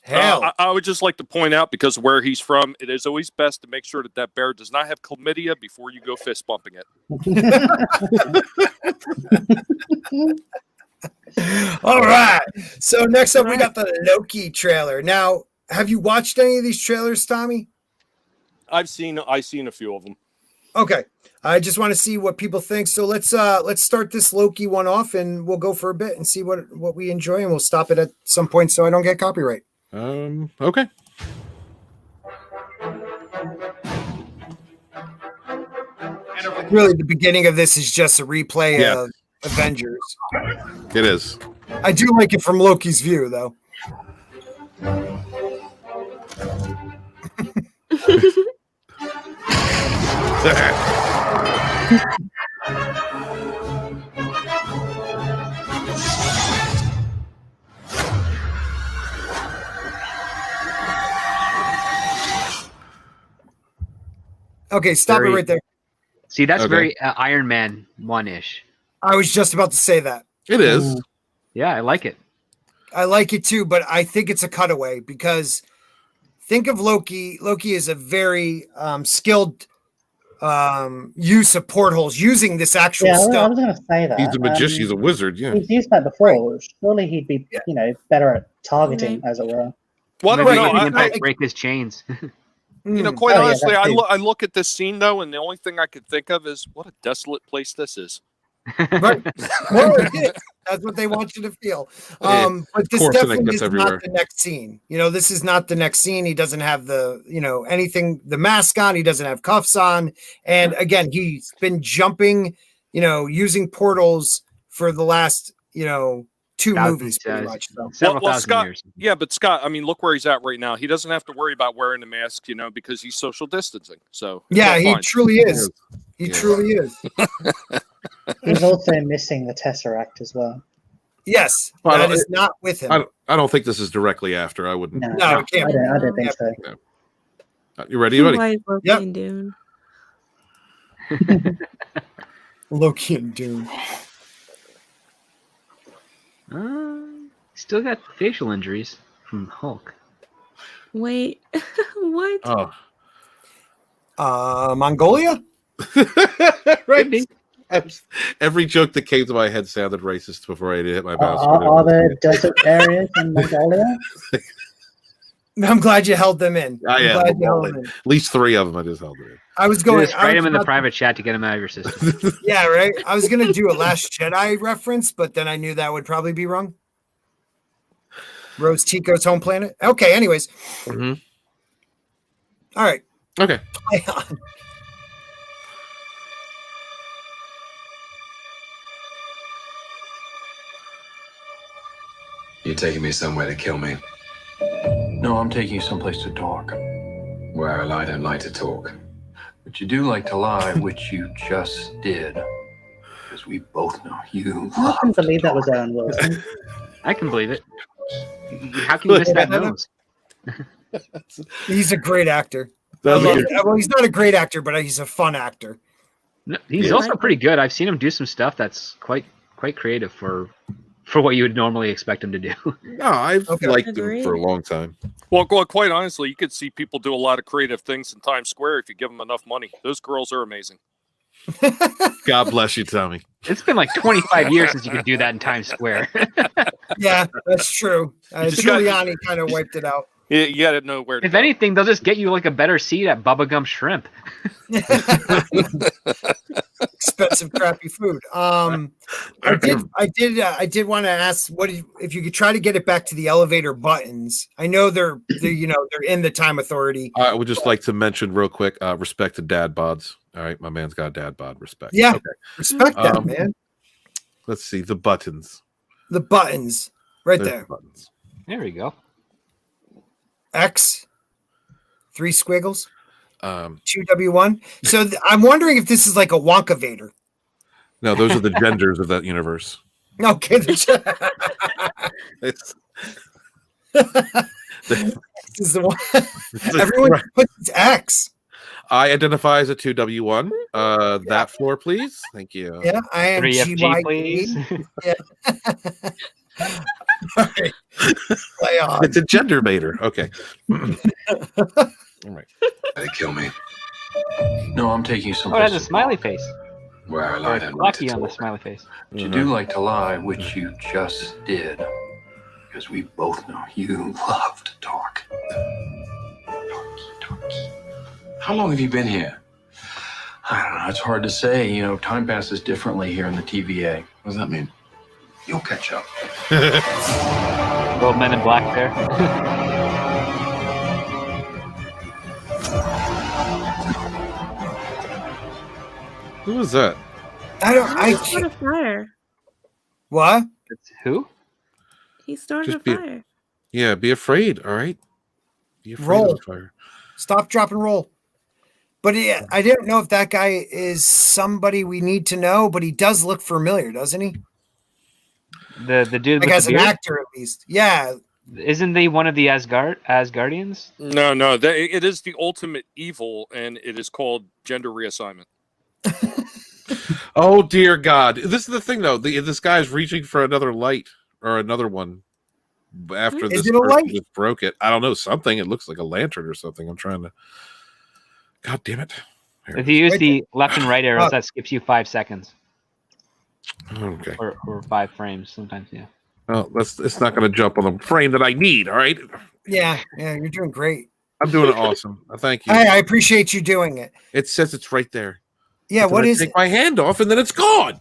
Hell. I would just like to point out, because of where he's from, it is always best to make sure that bear does not have chlamydia before you go fist bumping it. All right. So next up, we got the Loki trailer. Now, have you watched any of these trailers, Tommy? I've seen a few of them. Okay. I just want to see what people think. So let's start this Loki one off, and we'll go for a bit and see what we enjoy, and we'll stop it at some point so I don't get copyright. Okay. Really, the beginning of this is just a replay of Avengers. It is. I do like it from Loki's view, though. Okay, stop it right there. See, that's very Iron Man 1-ish. I was just about to say that. It is. Yeah, I like it. I like it too, but I think it's a cutaway, because think of Loki. Loki is a very skilled use of portholes, using this actual stuff. I was going to say that. He's a magician. He's a wizard. Yeah, he's used that before. Surely he'd be, better at targeting, as it were. Well, I break his chains. You know, quite honestly, I look at this scene though, and the only thing I could think of is what a desolate place this is. Right. Well, that's what they want you to feel. But this definitely is not the next scene. You know, this is not the next scene. He doesn't have the, anything, the mask on. He doesn't have cuffs on. And again, he's been jumping, using portals for the last, 2 movies pretty much. So. Several thousand years. Yeah, but Scott, I mean, look where he's at right now. He doesn't have to worry about wearing the mask, because he's social distancing. So yeah, he truly is. He truly is. He's also missing the Tesseract as well. Yes, that is not with him. I don't think this is directly after. I wouldn't. No, it can't. I don't think so. No. You ready? Yep. Dune. Loki and Dune. Still got facial injuries from Hulk. Wait, what? Oh. Mongolia? Right. Every joke that came to my head sounded racist before I hit my mouse. Are there desert areas in Mongolia? I'm glad you held them in. At least 3 of them I just held them in. I was going to write him in the private chat to get him out of your system. Yeah, right. I was going to do a Last Jedi reference, but then I knew that would probably be wrong. Rose Tico's home planet. Okay, anyways. Mm-hmm. All right. Okay. Play on. You're taking me somewhere to kill me. No, I'm taking you someplace to talk. Well, I don't like to talk. But you do like to lie, which you just did. Because we both know you. I couldn't believe that was Owen Wilson. I can believe it. How can you miss that nose? He's a great actor. Well, he's not a great actor, but he's a fun actor. No, he's also pretty good. I've seen him do some stuff that's quite creative for what you would normally expect him to do. No, I've liked him for a long time. Well, quite honestly, you could see people do a lot of creative things in Times Square if you give them enough money. Those girls are amazing. God bless you, Tommy. It's been like 25 years since you could do that in Times Square. Yeah, that's true. Giuliani kind of wiped it out. You got to know where. If anything, they'll just get you like a better seat at Bubba Gum Shrimp. Expensive, crappy food. I did want to ask, if you could try to get it back to the elevator buttons? I know they're in the Time Authority. I would just like to mention real quick, respect to dad bods. All right, my man's got a dad bod. Respect. Yeah, okay. Respect that, man. Let's see the buttons. The buttons, right There's there. The buttons. There we go. X, 3 squiggles, 2W1. So I'm wondering if this is like a Wonka Vader. No, those are the genders of that universe. Okay. This is the one. Everyone puts X. I identify as a 2W1. That floor, please. Thank you. Yeah, I am 3FG, please. Yeah. Right. Play on. It's a gender baiter. Okay. All right. They kill me. No, I'm taking you Oh, it someplace. has a smiley face. Where I lied and Lucky on the smiley face. But you do like to lie, which you just did. Because we both know you love to talk. Talky. How long have you been here? I don't know. It's hard to say. You know, time passes differently here in the TVA. What does that mean? You'll catch up. Little Men in Black there. Who was that? He started a fire. What? It's who? He started Just a fire. Yeah, be afraid. All right. Be afraid Roll. of the fire. Stop, drop, and roll. But I didn't know if that guy is somebody we need to know, but he does look familiar, doesn't he? The dude Like with as the an beard? actor, at least. Yeah. Isn't he one of the Asgardians? No. It is the ultimate evil, and it is called gender reassignment. Oh dear God! This is the thing, though. This guy's reaching for another light or another one after Is this it a person light? just broke it. I don't know, something. It looks like a lantern or something. I'm trying to. God damn it! If you use the left and right arrows, that skips you 5 seconds. Okay. Or 5 frames sometimes. Yeah. Well, it's not going to jump on the frame that I need. All right. Yeah. You're doing great. I'm doing it awesome. Thank you. I appreciate you doing it. It says it's right there. Yeah. But What then I is take it? my hand off and then it's gone.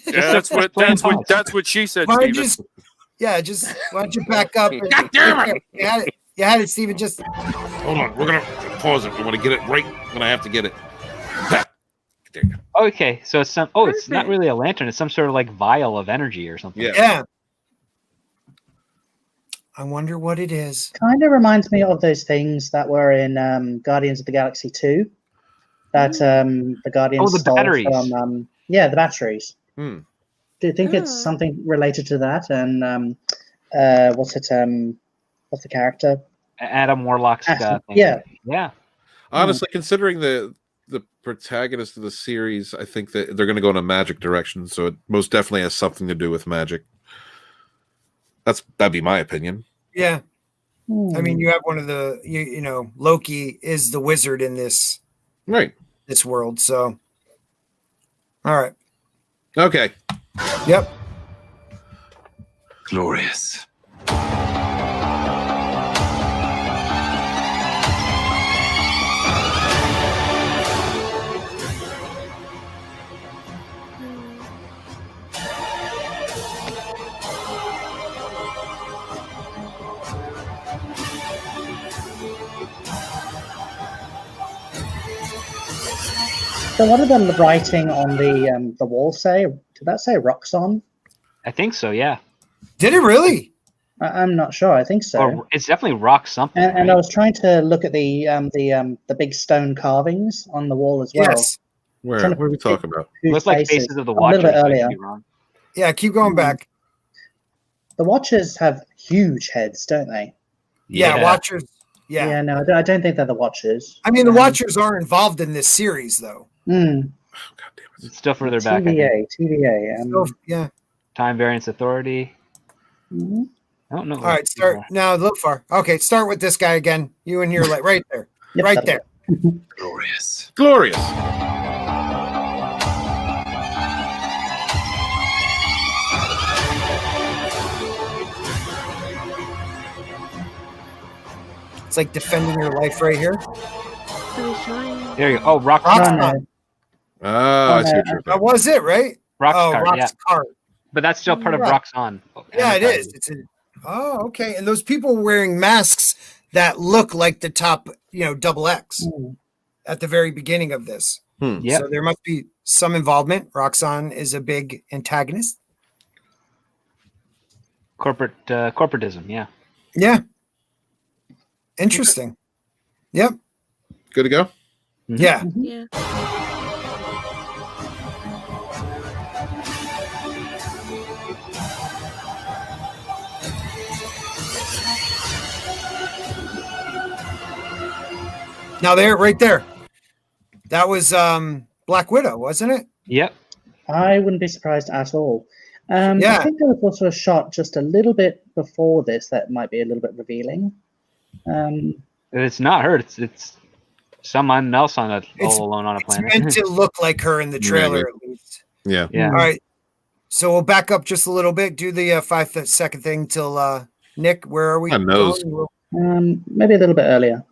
Yeah, that's what she said, Why don't Steven. why don't you back up? And, God damn it! You had it, Steven. Just Hold on. We're going to pause it. We want to get it right when I have to get it. There you go. Okay, so it's it's not really a lantern. It's some sort of like vial of energy or something. yeah. I wonder what it is. Kind of reminds me of those things that were in Guardians of the Galaxy 2. That the Guardians the stole batteries. from the batteries. Hmm. Do you think it's something related to that? And what's the character? Adam Warlock's thing. Yeah. Yeah. Honestly, considering the protagonist of the series, I think that they're going to go in a magic direction. So it most definitely has something to do with magic. That'd be my opinion. Yeah. I mean, you have one of the you know, Loki is the wizard in this world. So, all right. Okay. Yep. Glorious. So what did the writing on the wall say? Did that say Roxxon? I think so, yeah. Did it really? I'm not sure. I think so. Or it's definitely rock something. And I was trying to look at the big stone carvings on the wall as well. Yes. Where are we talking about? Looks like Faces of the A little Watchers. bit I earlier. could be wrong. Yeah, keep going back. The Watchers have huge heads, don't they? Yeah, Watchers. Yeah. Yeah, no, I don't think they're the Watchers. I mean, the Watchers are involved in this series, though. It's still further back. I think. TVA. Yeah. Time Variance Authority. Mm-hmm. I don't know. All right, start now. Look far. Okay, start with this guy again. You and your like right there, right there. Glorious. Glorious. It's like defending your life right here. There you go. Oh, Roxxon. I see what you're That was it, right? Roxxon, yeah. Roxxon. But that's still part of Right. Roxxon. Yeah, it is. It's okay. And those people were wearing masks that look like the top, double X at the very beginning of this. Yep. So there must be some involvement. Roxxon is a big antagonist. Corporatism, yeah. Yeah. Interesting. Yep. Good to go? Yeah. Yeah. Now there, right there. That was Black Widow, wasn't it? Yep. I wouldn't be surprised at all. Yeah. I think there was also a shot just a little bit before this that might be a little bit revealing. It's not her. It's someone else all alone on a It's planet. meant to look like her in the trailer, at least. Yeah. All right. So we'll back up just a little bit. Do the 5-second thing till Nick. Where are we? My nose. Maybe a little bit earlier.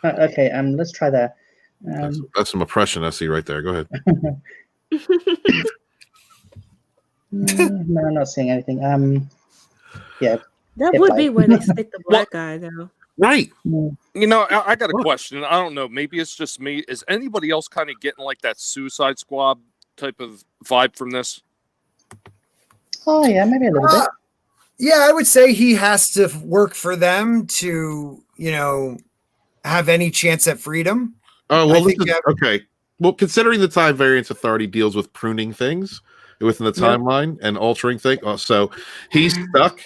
Okay. Let's try that. That's some oppression I see right there. Go ahead. No, I'm not seeing anything. Yeah. That would be where they stick the black guy, though. Right. I got a question. I don't know. Maybe it's just me. Is anybody else kind of getting like that Suicide Squad type of vibe from this? Oh, yeah, maybe a little bit. Yeah, I would say he has to work for them to, have any chance at freedom. Oh, well, I think okay. Well, considering the Time Variance Authority deals with pruning things within the timeline and altering things, so he's stuck.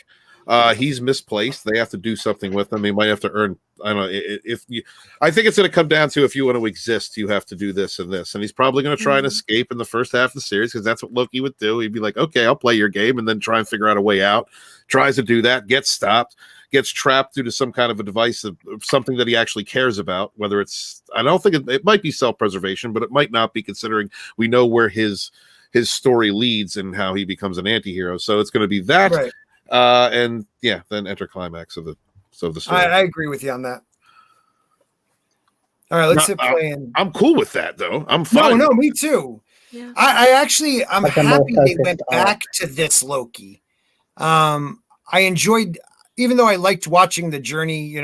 He's misplaced. They have to do something with him. He might have to earn. I don't know. I think it's going to come down to if you want to exist, you have to do this and this. And he's probably going to try and escape in the first half of the series because that's what Loki would do. He'd be like, "Okay, I'll play your game," and then try and figure out a way out. Tries to do that, gets stopped, gets trapped due to some kind of a device of something that he actually cares about. Whether it's, I don't think it might be self-preservation, but it might not be, considering we know where his story leads and how he becomes an anti-hero. So it's going to be that. Right. And yeah, then enter climax of the story. I agree with you on that. All right, let's hit play. I'm cool with that, though. I'm fine. No, me too. Yeah. I'm Like a happy more they went focused back to this Loki. I enjoyed, even though I liked watching the journey.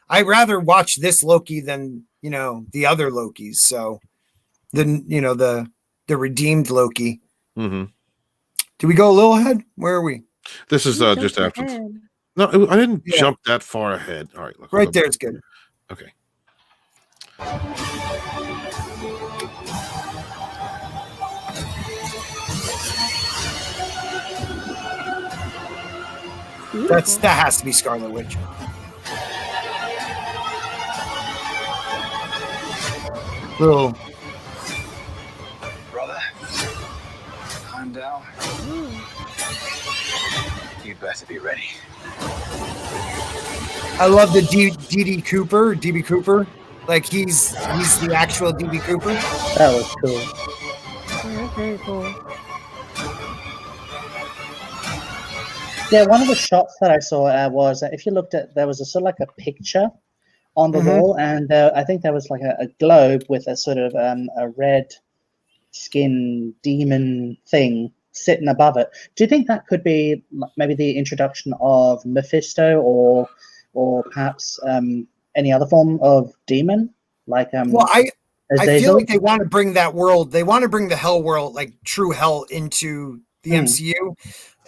I'd rather watch this Loki than the other Lokis. So, the redeemed Loki. Mm-hmm. Did we go a little ahead? Where are we? This is just after. No, I didn't jump that far ahead. All right, right there. It's good. Okay. That has to be Scarlet Witch. Little. Brother, calm down. You better be ready. I love the DB Cooper. Like he's the actual DB Cooper. That was cool. Yeah, very cool. Yeah, one of the shots that I saw was if you looked at, there was a sort of like a picture on the wall, and I think there was like a globe with a sort of a red skin demon thing sitting above it. Do you think that could be maybe the introduction of Mephisto or perhaps any other form of demon? Like well, I Azazel? feel like they want to bring that world. They want to bring the hell world, like true hell, into the MCU,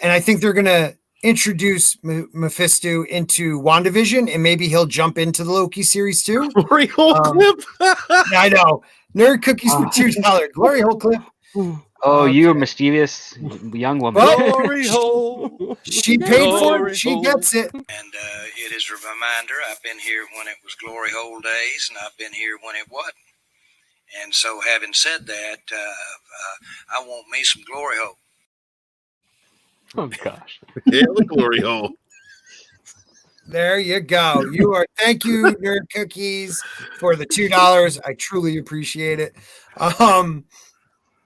and I think they're gonna introduce Mephisto into WandaVision, and maybe he'll jump into the Loki series too. Glory hole clip. I know. Nerd cookies for $2. Glory hole clip. Oh, you mischievous young woman. Glory hole. She paid for it. She gets it. And it is a reminder, I've been here when it was glory hole days, and I've been here when it wasn't. And so having said that, I want me some glory hole. Oh, gosh. Yeah, the glory hole. There you go. Thank you, Nerd Cookies, for the $2. I truly appreciate it.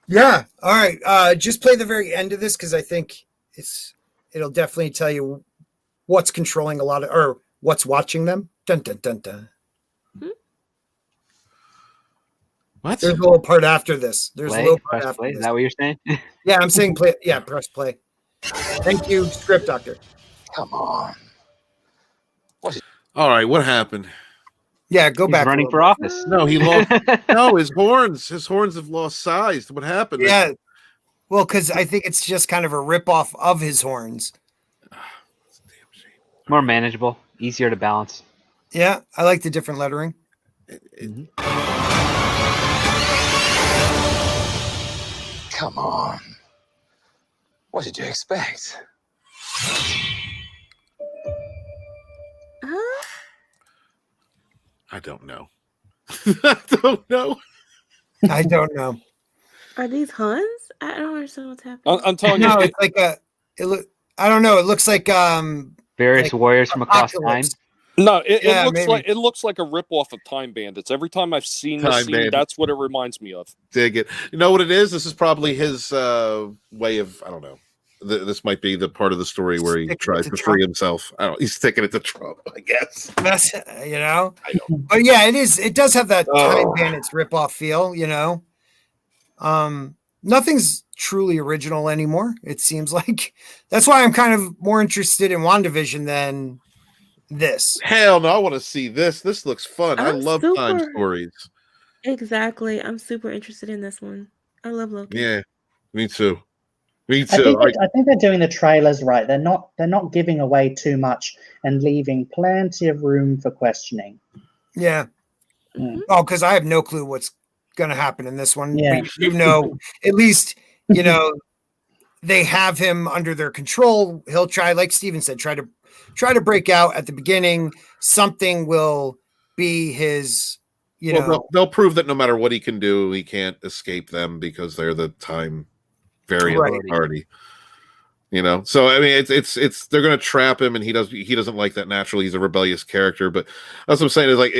Yeah. All right. Just play the very end of this because I think it'll definitely tell you what's controlling or what's watching them. Dun dun dun dun. What? There's a little part after this. There's a little part after play. this. Is that what you're saying? Yeah, I'm saying play. Yeah, press play. Thank you, Script Doctor. Come on. All right, what happened? Yeah, go He's back. running for office. No, he lost. No, his horns have lost size. What happened? Yeah. Well, because I think it's just kind of a ripoff of his horns. More manageable, easier to balance. Yeah, I like the different lettering. Come on. What did you expect? I don't know. I don't know. I don't know. Are these Huns? I don't understand what's happening. I'm telling you, No, it's like I don't know. It looks like various like warriors from across time. Apocalypse. no, it Yeah, looks maybe. like a ripoff of Time Bandits. Every time I've seen this Time scene, Bandits. that's what it reminds me of. Dig it. You know what it is? This is probably his way of, I don't know. This might be the part of the story where he Sticking tries it to to free Trump. himself. I don't. He's sticking it to Trump, I guess. That's I don't. But yeah, it is. It does have that Time Oh. Bandits ripoff feel. Nothing's truly original anymore. It seems like that's why I'm kind of more interested in WandaVision than this. Hell no! I want to see this. This looks fun. I I'm love time super- stories. Exactly. I'm super interested in this one. I love Loki. Yeah, me too. Me I too. think they're doing the trailers right. They're not giving away too much and leaving plenty of room for questioning. Yeah. Mm. Oh, because I have no clue what's going to happen in this one. Yeah. At least they have him under their control. He'll try, like Steven said, try to break out at the beginning. Something will be his. They'll prove that no matter what he can do, he can't escape them because they're the time variant of the party. So I mean, it's they're going to trap him, and he doesn't like that naturally. He's a rebellious character, but that's what I'm saying is like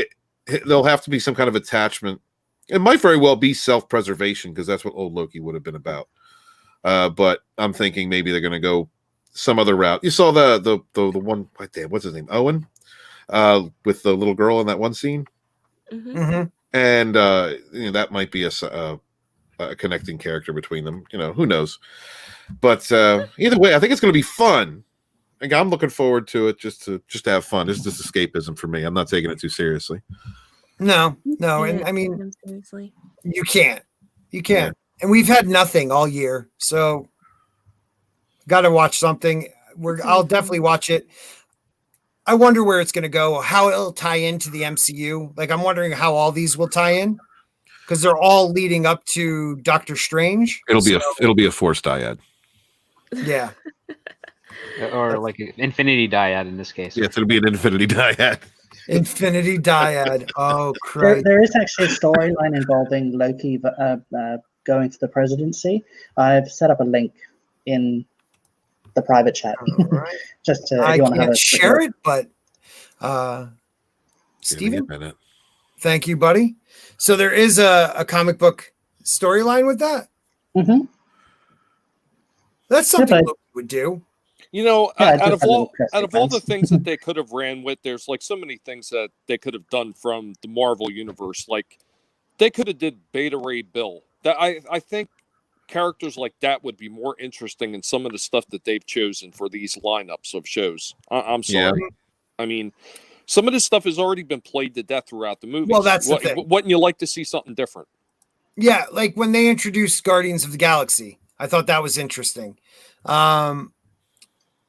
there'll have to be some kind of attachment. It might very well be self-preservation because that's what old Loki would have been about. But I'm thinking maybe they're going to go some other route. You saw the one, what's his name, Owen, with the little girl in that one scene. Mm-hmm. And that might be a connecting character between them. Who knows? But either way, I think it's going to be fun. Like, I'm looking forward to it just to have fun. It's just escapism for me. I'm not taking it too seriously. No, and I mean, seriously, you can't, and we've had nothing all year, so got to watch something. I'll definitely watch it. I wonder where it's going to go, how it'll tie into the MCU. Like, I'm wondering how all these will tie in because they're all leading up to Doctor Strange. It'll be a force dyad. Yeah. Or like an infinity dyad in this case. Yes, it'll be an infinity dyad. Infinity dyad. Oh, Christ. There is actually a storyline involving Loki going for the presidency. I've set up a link in the private chat. Right. Just to, I if you want to have can't a share it, but Steven, thank you, buddy. So there is a comic book storyline with that. Mm-hmm. That's something Loki would do. Out of all the things that they could have ran with, there's like so many things that they could have done from the Marvel universe. Like they could have did Beta Ray Bill. That I think characters like that would be more interesting in some of the stuff that they've chosen for these lineups of shows. I'm sorry. Yeah. I mean, some of this stuff has already been played to death throughout the movie. Well, that's the thing. Wouldn't you like to see something different? Yeah, like when they introduced Guardians of the Galaxy, I thought that was interesting.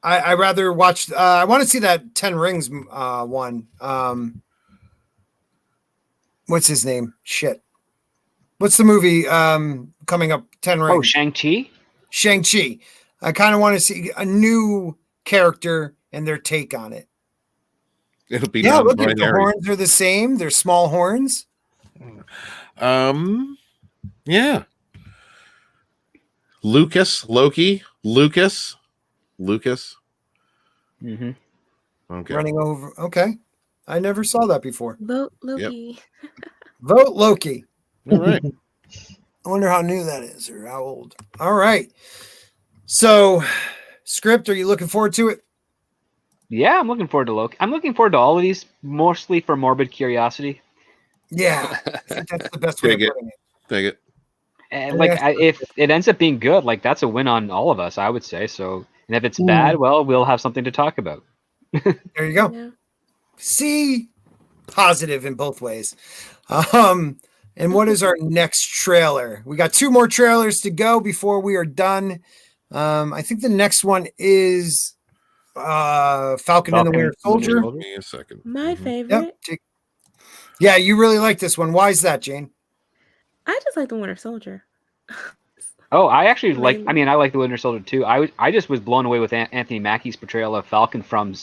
I rather watch. I want to see that 10 Rings one. What's his name? Shit. What's the movie coming up? 10 Rings. Oh, Shang-Chi? Shang-Chi. I kind of want to see a new character and their take on it. It'll be look at the non-binary. horns are the same. They're small horns. Yeah. Loki. Lucas. Mm-hmm. Okay. Running over. Okay. I never saw that before. Vote Loki. Vote Loki. All right. I wonder how new that is or how old. All right. So, script, are you looking forward to it? Yeah, I'm looking forward to Loki. I'm looking forward to all of these, mostly for morbid curiosity. Yeah. I think that's the best way of putting it. Take it. And if it ends up being good, like that's a win on all of us, I would say. So, and if it's bad, well, we'll have something to talk about. There you go. Yeah. See, positive in both ways. And what is our next trailer? We got 2 more trailers to go before we are done. I think the next one is Falcon and the Winter Soldier. Give me a second. My favorite. Yep. Yeah, you really like this one. Why is that, Jane? I just like the Winter Soldier. Oh, I actually like. I mean, I like the Winter Soldier too. I just was blown away with Anthony Mackie's portrayal of Falcon from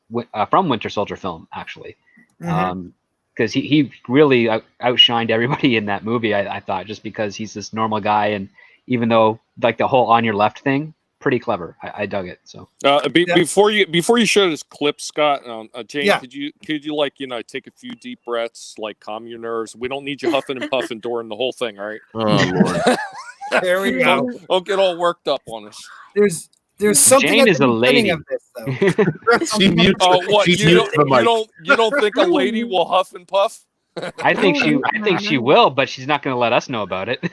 Winter Soldier film, actually, because he really outshined everybody in that movie. I thought, just because he's this normal guy, and even though like the whole on your left thing, pretty clever. I dug it. So before you show this clip, Scott, Jane, Yeah. could you like take a few deep breaths, like calm your nerves. We don't need you huffing and puffing during the whole thing, all right? Oh Lord. There we go. Don't get all worked up on us. There's something Jane at is the a lady. beginning of this, though. She mutes. Oh, what She you mutes the mic. don't think a lady will huff and puff? I think she will, but she's not going to let us know about it.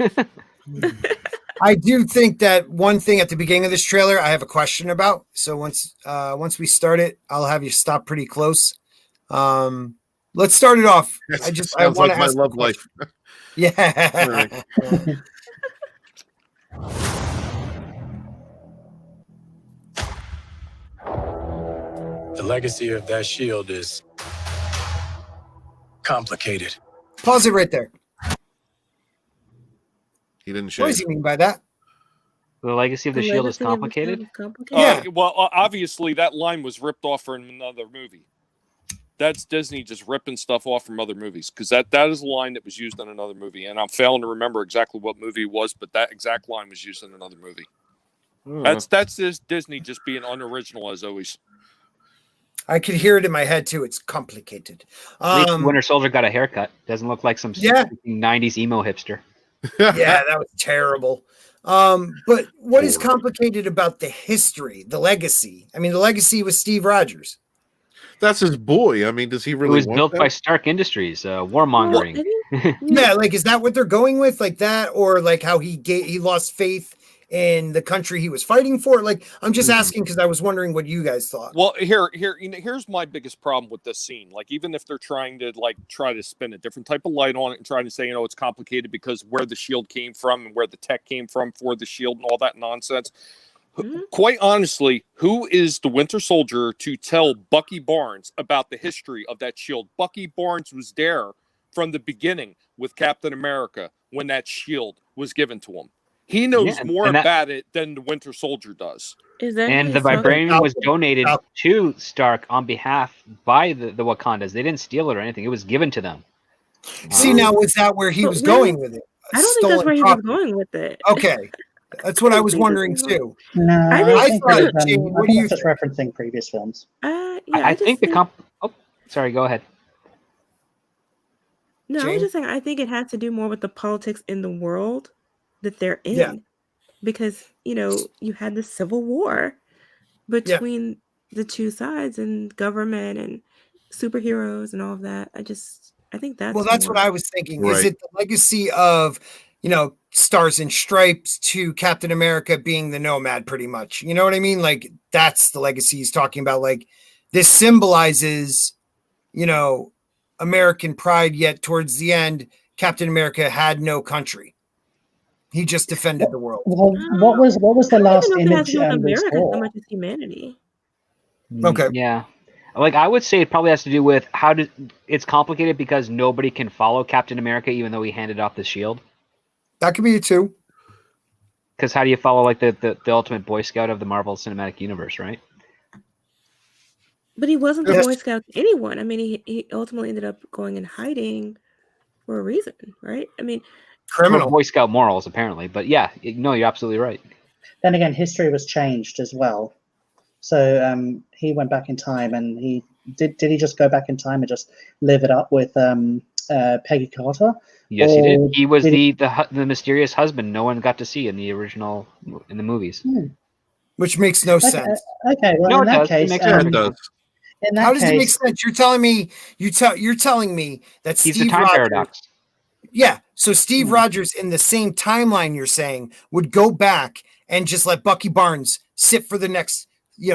I do think that one thing at the beginning of this trailer I have a question about. So once we start it, I'll have you stop pretty close. Let's start it off. I want to my ask love life. Yeah. The legacy of that shield is complicated. Pause it right there. He didn't What shave. does he mean by that? The legacy of the shield is complicated. Yeah. Well, obviously that line was ripped off from another movie. That's Disney just ripping stuff off from other movies, because that is a line that was used in another movie, and I'm failing to remember exactly what movie it was, but that exact line was used in another movie. That's just Disney just being unoriginal as always. I could hear it in my head too. It's complicated. At least Winter Soldier got a haircut. Doesn't look like some 90s emo hipster. Yeah, that was terrible. But what is complicated about the history, the legacy? I mean, the legacy was Steve Rogers. That's his boy. I mean, does he It really was want built that? by Stark Industries, warmongering. Yeah, like is that what they're going with, like that, or like how he lost faith in the country he was fighting for? Like, I'm just asking because I was wondering what you guys thought. Well, here's my biggest problem with this scene. Like, even if they're trying to try to spin a different type of light on it and trying to say, it's complicated because where the shield came from and where the tech came from for the shield and all that nonsense. Quite honestly, who is the Winter Soldier to tell Bucky Barnes about the history of that shield? Bucky Barnes was there from the beginning with Captain America when that shield was given to him. He knows more about it than the Winter Soldier does. And the vibranium was donated to Stark on behalf by the Wakandas. They didn't steal it or anything. It was given to them. See, now was that where he was going with it? I don't think that's where he was going with it. Okay. That's what I was wondering too. No, I think thought, it's, Jane, what do you just referencing previous films. I think the sorry, go ahead. No, I was just saying I think it has to do more with the politics in the world that they're in. Yeah. Because, you had the Civil War between the two sides and government and superheroes and all of that. I think that's that's what I was thinking. Is it the legacy of, Stars and Stripes to Captain America being the nomad, pretty much? You know what I mean? Like, that's the legacy he's talking about. Like, this symbolizes, American pride, yet towards the end, Captain America had no country. He just defended the world. Well, what was the I don't last even know if it has image to do with we America so saw? much as humanity. Okay. Yeah. Like I would say it probably has to do with it's complicated because nobody can follow Captain America even though he handed off the shield. That could be it too. Because how do you follow like the ultimate Boy Scout of the Marvel Cinematic Universe, right? But he wasn't the Yes. Boy Scout to anyone. I mean, he ultimately ended up going in hiding for a reason, right? I mean, Criminal. Boy Scout morals, apparently. But yeah, no, you're absolutely right. Then again, history was changed as well. So he went back in time, and he did he just go back in time and just live it up with Peggy Carter? Yes, he did. Or He was did the mysterious husband no one got to see in the movies. Which makes no sense. Okay, well No, in it that does. It case, makes perfect sense. in that How does it make case, sense? You're telling me you're telling me that He's Steve the time Rogers. paradox. Yeah, so Steve Rogers in the same timeline you're saying would go back and just let Bucky Barnes sit for the next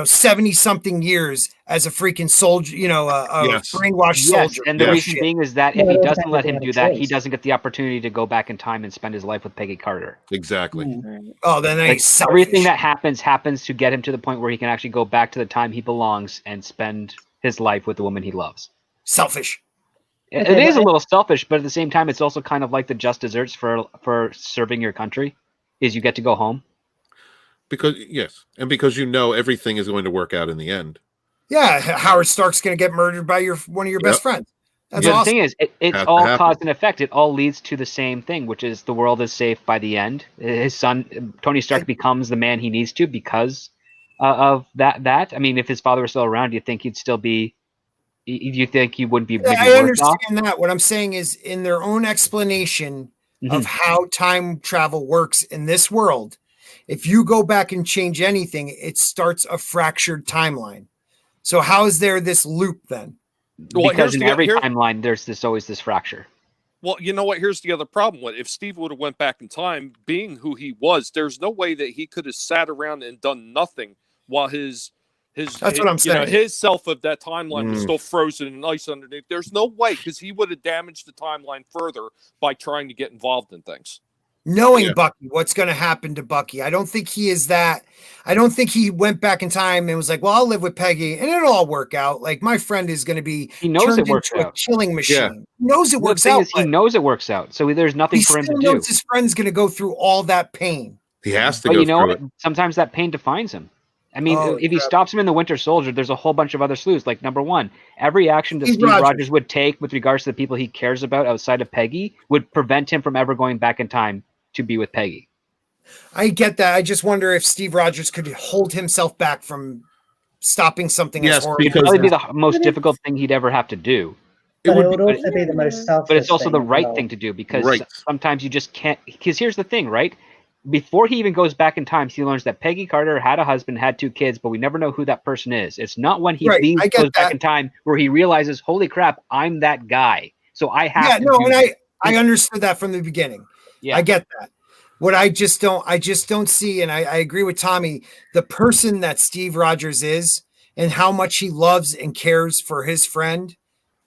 70 something years as a freaking soldier, a brainwashed soldier. And the reason being is that if Well, he it doesn't also let had him a do that, he choice. doesn't get the opportunity to go back in time and spend his life with Peggy Carter. Exactly. Oh, then Like, he's selfish. everything that happens to get him to the point where he can actually go back to the time he belongs and spend his life with the woman he loves. Selfish. It Okay, is a well, little selfish, but at the same time, it's also kind of like the just desserts for serving your country, is you get to go home. Because because everything is going to work out in the end. Yeah, Howard Stark's going to get murdered by one of your best friends. That's The awesome. thing is, it's Has to all happen. cause and effect. It all leads to the same thing, which is the world is safe by the end. His son, Tony Stark, becomes the man he needs to because of that. I mean, if his father was still around, do you think he'd still be? Do you think he wouldn't be maybe I worse off? understand that. What I'm saying is, in their own explanation of Mhm. how time travel works in this world, if you go back and change anything, it starts a fractured timeline. So how is there this loop then? Well, Because in every here- timeline, there's always this fracture. Well, you know what? Here's the other problem with it. If Steve would have went back in time, being who he was, there's no way that he could have sat around and done nothing while his That's what I'm saying. his self of that timeline was still frozen in ice underneath. There's no way, because he would have damaged the timeline further by trying to get involved in things. Knowing Bucky, what's going to happen to Bucky. I don't think he is that. I don't think he went back in time and was like, well, I'll live with Peggy and it'll all work out. Like, my friend is going to be He knows turned it works into out. a killing machine. Yeah. He knows it The works thing out. is, he knows it works out, so there's nothing He for him to still do. knows his friend's going to go through all that pain. He has to But go you know through what? it. Sometimes that pain defines him. I mean, Oh, if he stops him in the Winter Soldier, there's a whole bunch of other slews. Like, number one, every action that Steve Steve Rogers. Rogers would take with regards to the people he cares about outside of Peggy would prevent him from ever going back in time to be with Peggy. I get that. I just wonder if Steve Rogers could hold himself back from stopping something as Yes, horrible. It'd probably be because the most difficult thing he'd ever have to do. but it would would also be the most selfish. But it's also the thing as right well. thing to do because Right. sometimes you just can't. Because here's the thing, right? Before he even goes back in time, he learns that Peggy Carter had a husband, had 2 kids, but we never know who that person is. It's not when he Right, leaves, I get goes back that. in time, where he realizes, holy crap, I'm that guy. So I have Yeah, to no, do and this. I understood that from the beginning. Yeah. I get that. What I just don't see, and I agree with Tommy, the person that Steve Rogers is and how much he loves and cares for his friend,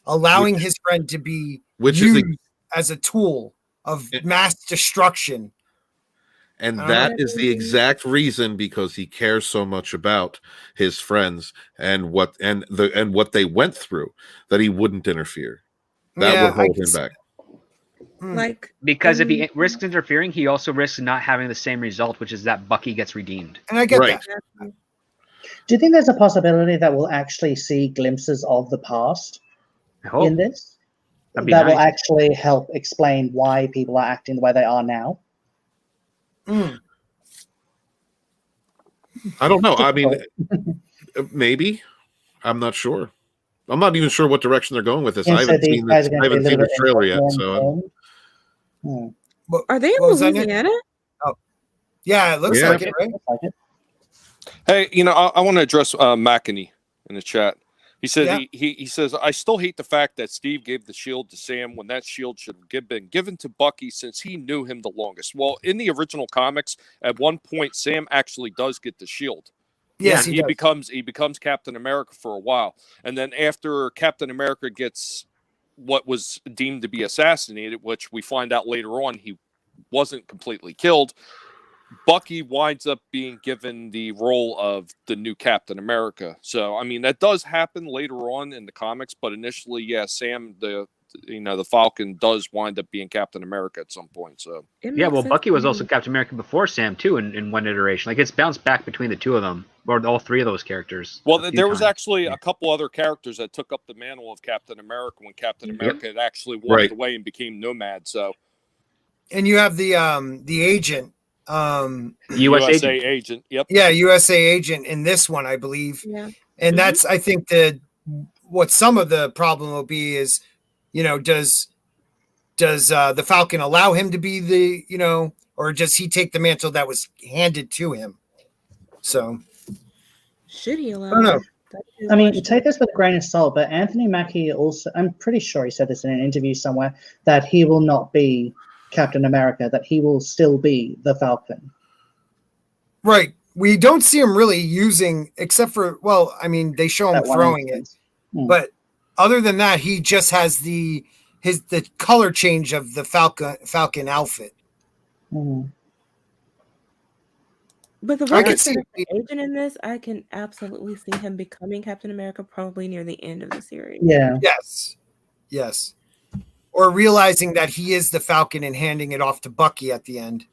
allowing his friend to be Which is used as a tool of mass destruction. And that is the exact reason, because he cares so much about his friends and what they went through, that he wouldn't interfere. That Yeah, would hold him back. Like, Because if he risks interfering, he also risks not having the same result, which is that Bucky gets redeemed. And I get Right. that. Do you think there's a possibility that we'll actually see glimpses of the past I hope. in this? That'd That be will nice. actually help explain why people are acting the way they are now. I don't know. I mean, maybe. I'm not sure. I'm not even sure what direction they're going with this. And I so haven't these seen guys this. are I going to haven't be a seen little the bit trailer yet. informed. So Are they in What was that, Nick? Louisiana? Yeah, it looks Yeah. like it, right? Looks like it. Hey, I want to address McAney in the chat. He said Yeah. he says, I still hate the fact that Steve gave the shield to Sam when that shield should have been given to Bucky since he knew him the longest. Well, in the original comics, at one point, Sam actually does get the shield. Yes, And he does. he becomes Captain America for a while. And then after Captain America gets what was deemed to be assassinated, which we find out later on he wasn't completely killed. Bucky winds up being given the role of the new Captain America. So, I mean, that does happen later on in the comics, but initially, yeah, Sam, the Falcon does wind up being Captain America at some point. So, yeah, well, Bucky was also Captain America before Sam too, in one iteration. Like, it's bounced back between the two of them, or all three of those characters. Well, there was actually a couple other characters that took up the mantle of Captain America when Captain America had actually walked away and became Nomad. So, and you have the agent. USA agent. Yep. Yeah, USA agent in this one, I believe. Yeah. And that's, I think, what some of the problem will be is, does the Falcon allow him to be the, or does he take the mantle that was handed to him? So should he allow? I don't know. I mean, take this with a grain of salt, but Anthony Mackie also, I'm pretty sure he said this in an interview somewhere, that he will not be Captain America, that he will still be the Falcon. Right. We don't see him really using, except for, well, I mean, they show him throwing it, but other than that, he just has the color change of the Falcon outfit. But the way he's an agent in this, I can absolutely see him becoming Captain America probably near the end of the series. Yeah. Yes. Or realizing that he is the Falcon and handing it off to Bucky at the end.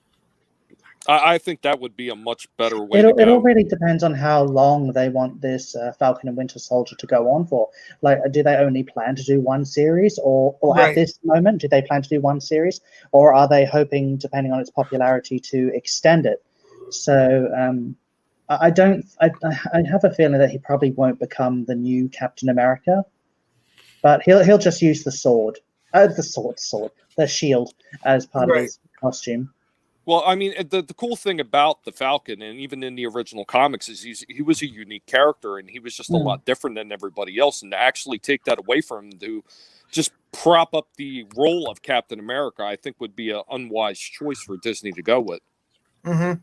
I think that would be a much better way. It all really depends on how long they want this Falcon and Winter Soldier to go on for. Like, do they only plan to do one series, or at this moment, do they plan to do one series, or are they hoping, depending on its popularity, to extend it? So I have a feeling that he probably won't become the new Captain America, but he'll just use the sword, the shield as part of his costume. Well, I mean, the cool thing about the Falcon, and even in the original comics, is he was a unique character, and he was just a lot different than everybody else. And to actually take that away from him, to just prop up the role of Captain America, I think would be an unwise choice for Disney to go with. Mm-hmm.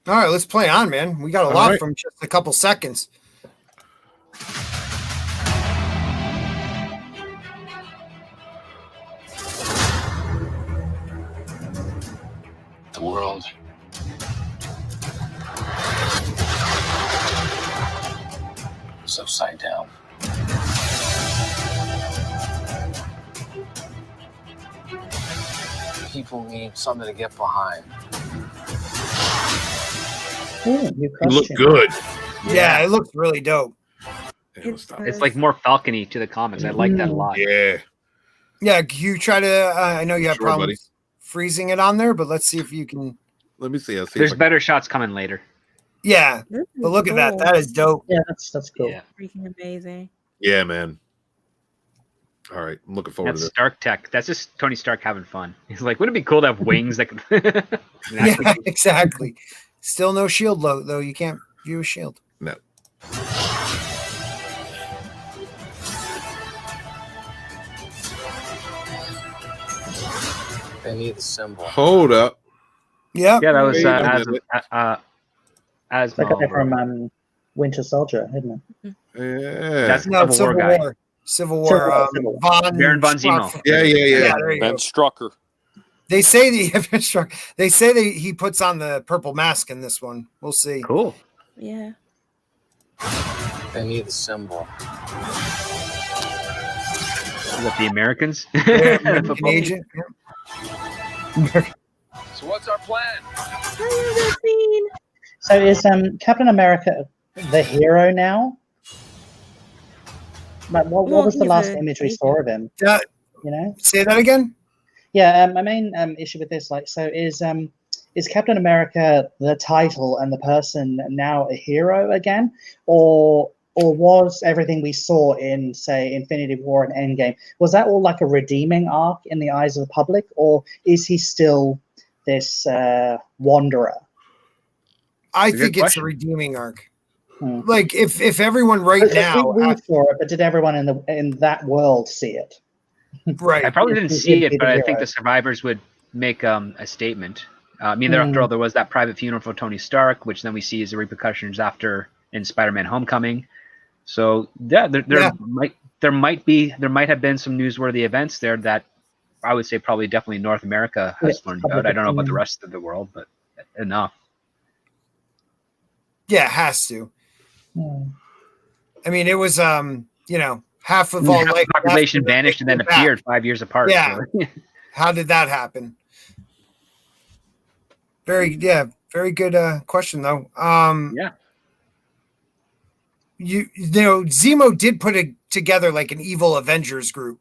All right, let's play on, man. We got a lot from just a couple seconds. The world is upside down. People need something to get behind. You look good. Yeah, it looks really dope. It's like more Falcon-y to the comics. I like that a lot. Yeah. Yeah, you try to, I know you have problems freezing it on there, but let's see if you can. Let me see. There's better shots coming later. Yeah, but look at that. That is dope. Yeah, that's cool. Yeah. Freaking amazing. Yeah, man. All right, I'm looking forward That's to it. Stark tech. That's just Tony Stark having fun. He's like, wouldn't it be cool to have wings that could... Yeah, exactly. Still no shield, though. You can't view a shield. No. They need the symbol. Hold up. Yeah. Yeah, that was It's like from Winter Soldier, isn't it? Yeah. That's Civil War. Civil War. Baron von Zemo. Yeah. Ben Strucker. They say he puts on the purple mask in this one. We'll see. Cool. Yeah. They need the symbol. Is that the Americans? American agent. So what's our plan? So is Captain America the hero now? But what was the last image we saw of him? Say that again. Yeah, my main issue with this, is Captain America the title and the person now a hero again, or was everything we saw in, say, Infinity War and Endgame, was that all like a redeeming arc in the eyes of the public, or is he still this wanderer? I think it's a redeeming arc. Like if everyone now, we saw it, but did everyone in that world see it? Right. I probably didn't see it, but I think the survivors would make a statement. I mean, after all, there was that private funeral for Tony Stark, which then we see as the repercussions after in Spider-Man: Homecoming. So yeah, there might have been some newsworthy events there that I would say probably definitely North America has learned about. I don't know about the rest of the world, but enough. Yeah, it has to. I mean, it was half of all half the population vanished and then appeared 5 years apart. Yeah. So. How did that happen? Very good question though. Yeah. You know, Zemo did put together like an evil Avengers group,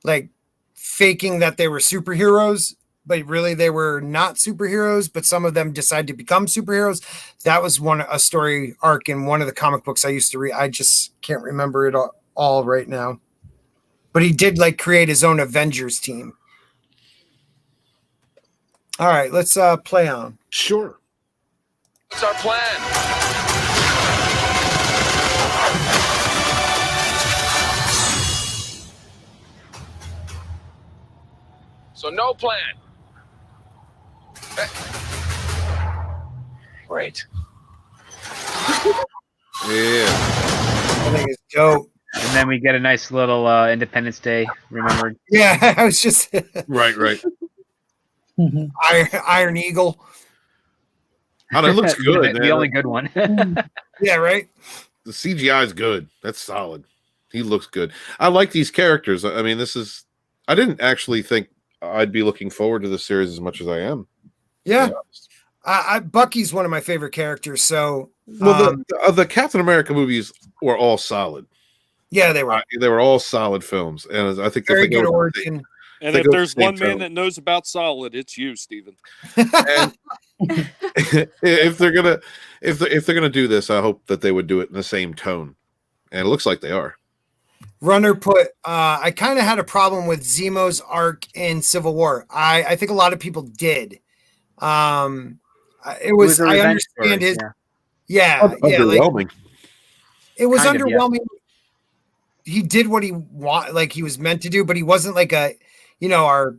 like faking that they were superheroes, but really they were not superheroes. But some of them decided to become superheroes. That was a story arc in one of the comic books I used to read. I just can't remember it all right now. But he did like create his own Avengers team. All right, let's play on. Sure. What's our plan? So no plan. Great. Yeah. I think it's dope. And then we get a nice little Independence Day remembered. Yeah, I was just right. Iron Eagle. Oh, that looks good. The only good one. Yeah, right. The CGI is good. That's solid. He looks good. I like these characters. I mean, I didn't actually think I'd be looking forward to this series as much as I am. Yeah. Bucky's one of my favorite characters. So, the Captain America movies were all solid. Yeah, they were. They were all solid films, and I think very good origin. And if there's one man that knows about solid, it's you, Steven. And if they're gonna do this, I hope that they would do it in the same tone, and it looks like they are. Runner put, I kind of had a problem with Zemo's arc in Civil War. I think a lot of people did. It was I understand his. Yeah, underwhelming. It was underwhelming. He did what he he was meant to do, but he wasn't like our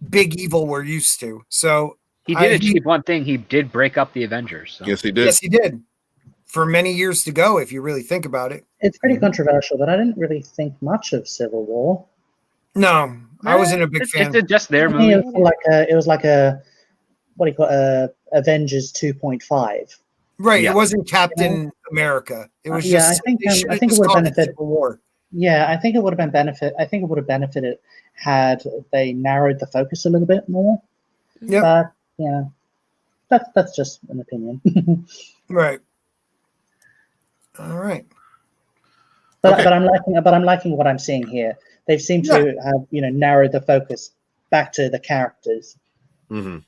big evil we're used to. So he did achieve one thing. He did break up the Avengers. So. Yes, he did. Yes, he did. For many years to go, if you really think about it. It's pretty controversial, but I didn't really think much of Civil War. No, I wasn't a big fan. It's just their movie. It was like a what do you call it? Avengers 2.5. Right. Yeah. It wasn't Captain America. It was just. I think it would have benefited. War. Yeah, I think it would have benefited had they narrowed the focus a little bit more. Yeah. But that's just an opinion. Right. All right. But I'm liking what I'm seeing here. They've seemed to have narrowed the focus back to the characters. Mm-hmm.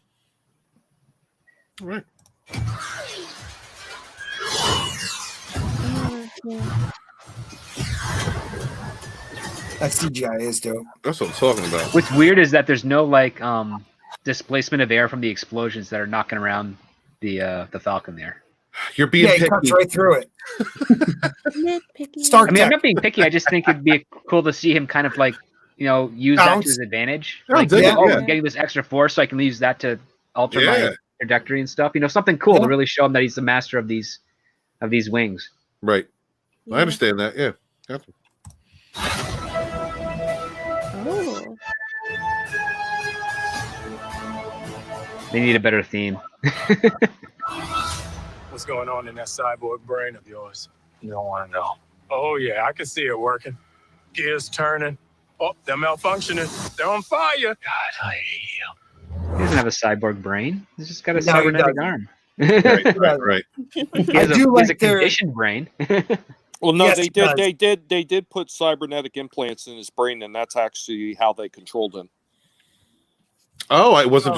All right. That CGI is dope. That's what I'm talking about. What's weird is that there's no displacement of air from the explosions that are knocking around the Falcon there. You're being picky. He cuts right through it. I'm not being picky. I just think it'd be cool to see him kind of use that to his advantage. Getting this extra force, so I can use that to alter my trajectory and stuff. Something cool to really show him that he's the master of these wings. Right. I understand that. Yeah. Definitely. Oh. They need a better theme. What's going on in that cyborg brain of yours? You don't want to know. Oh, yeah, I can see it working. Gears turning. Oh, they're malfunctioning. They're on fire. God, I hate you. He doesn't have a cyborg brain. He's just got a cybernetic arm. Right. He has a conditioned brain. Well, no, yes, they did put cybernetic implants in his brain, and that's actually how they controlled him. Oh, it wasn't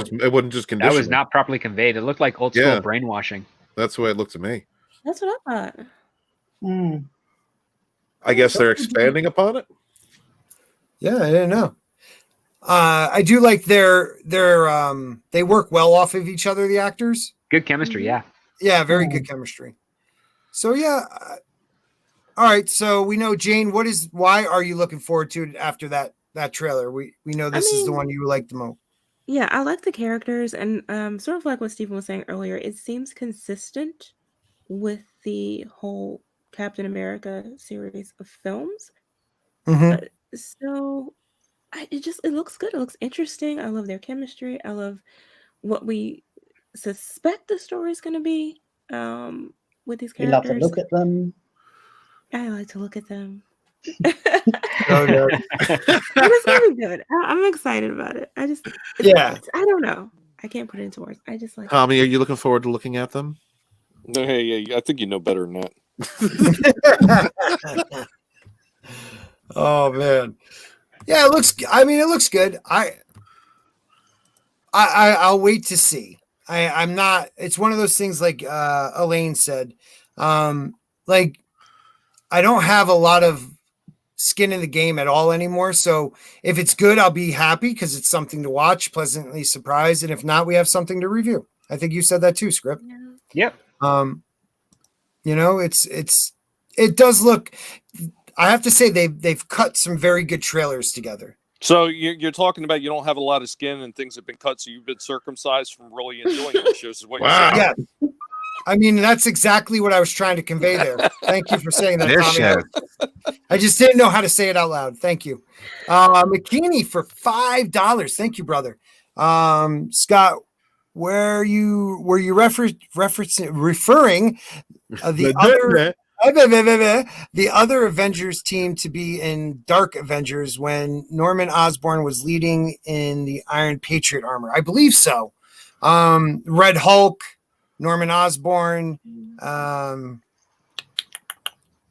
just conditioning. That was not properly conveyed. It looked like old school brainwashing. That's the way it looked to me. That's what I thought. I guess they're expanding upon it. Yeah, I didn't know. I do like they work well off of each other, the actors. Good chemistry, yeah. Yeah, very good chemistry. So all right, so we know, Jayne, why are you looking forward to it after that trailer? We know this is the one you like the most. Yeah, I like the characters, and sort of like what Steven was saying earlier, it seems consistent with the whole Captain America series of films. Mm-hmm. So it looks good. It looks interesting. I love their chemistry. I love what we suspect the story is going to be with these You love to characters. look at them. I like to look at them. Oh, no. It's gonna be good. I'm excited about it. I don't know. I can't put it into words. I just like. Tommy, are you looking forward to looking at them? No, hey, I think you know better than that. Oh man, yeah, it looks. I mean, it looks good. I'll wait to see. I'm not. It's one of those things like Elaine said. Like I don't have a lot of skin in the game at all anymore. So if it's good, I'll be happy because it's something to watch, pleasantly surprised. And if not, we have something to review. I think you said that too, Script. Yep. You know, it does look. I have to say they've cut some very good trailers together. So you're talking about you don't have a lot of skin and things have been cut, so you've been circumcised from really enjoying those shows. Is what you're saying? Yeah. I mean, that's exactly what I was trying to convey there. Thank you for saying that, Tommy. I just didn't know how to say it out loud. Thank you. McKinney for $5. Thank you, brother. Scott, were you referring the other Avengers team to be in Dark Avengers when Norman Osborn was leading in the Iron Patriot armor? I believe so. Red Hulk, Norman Osborn.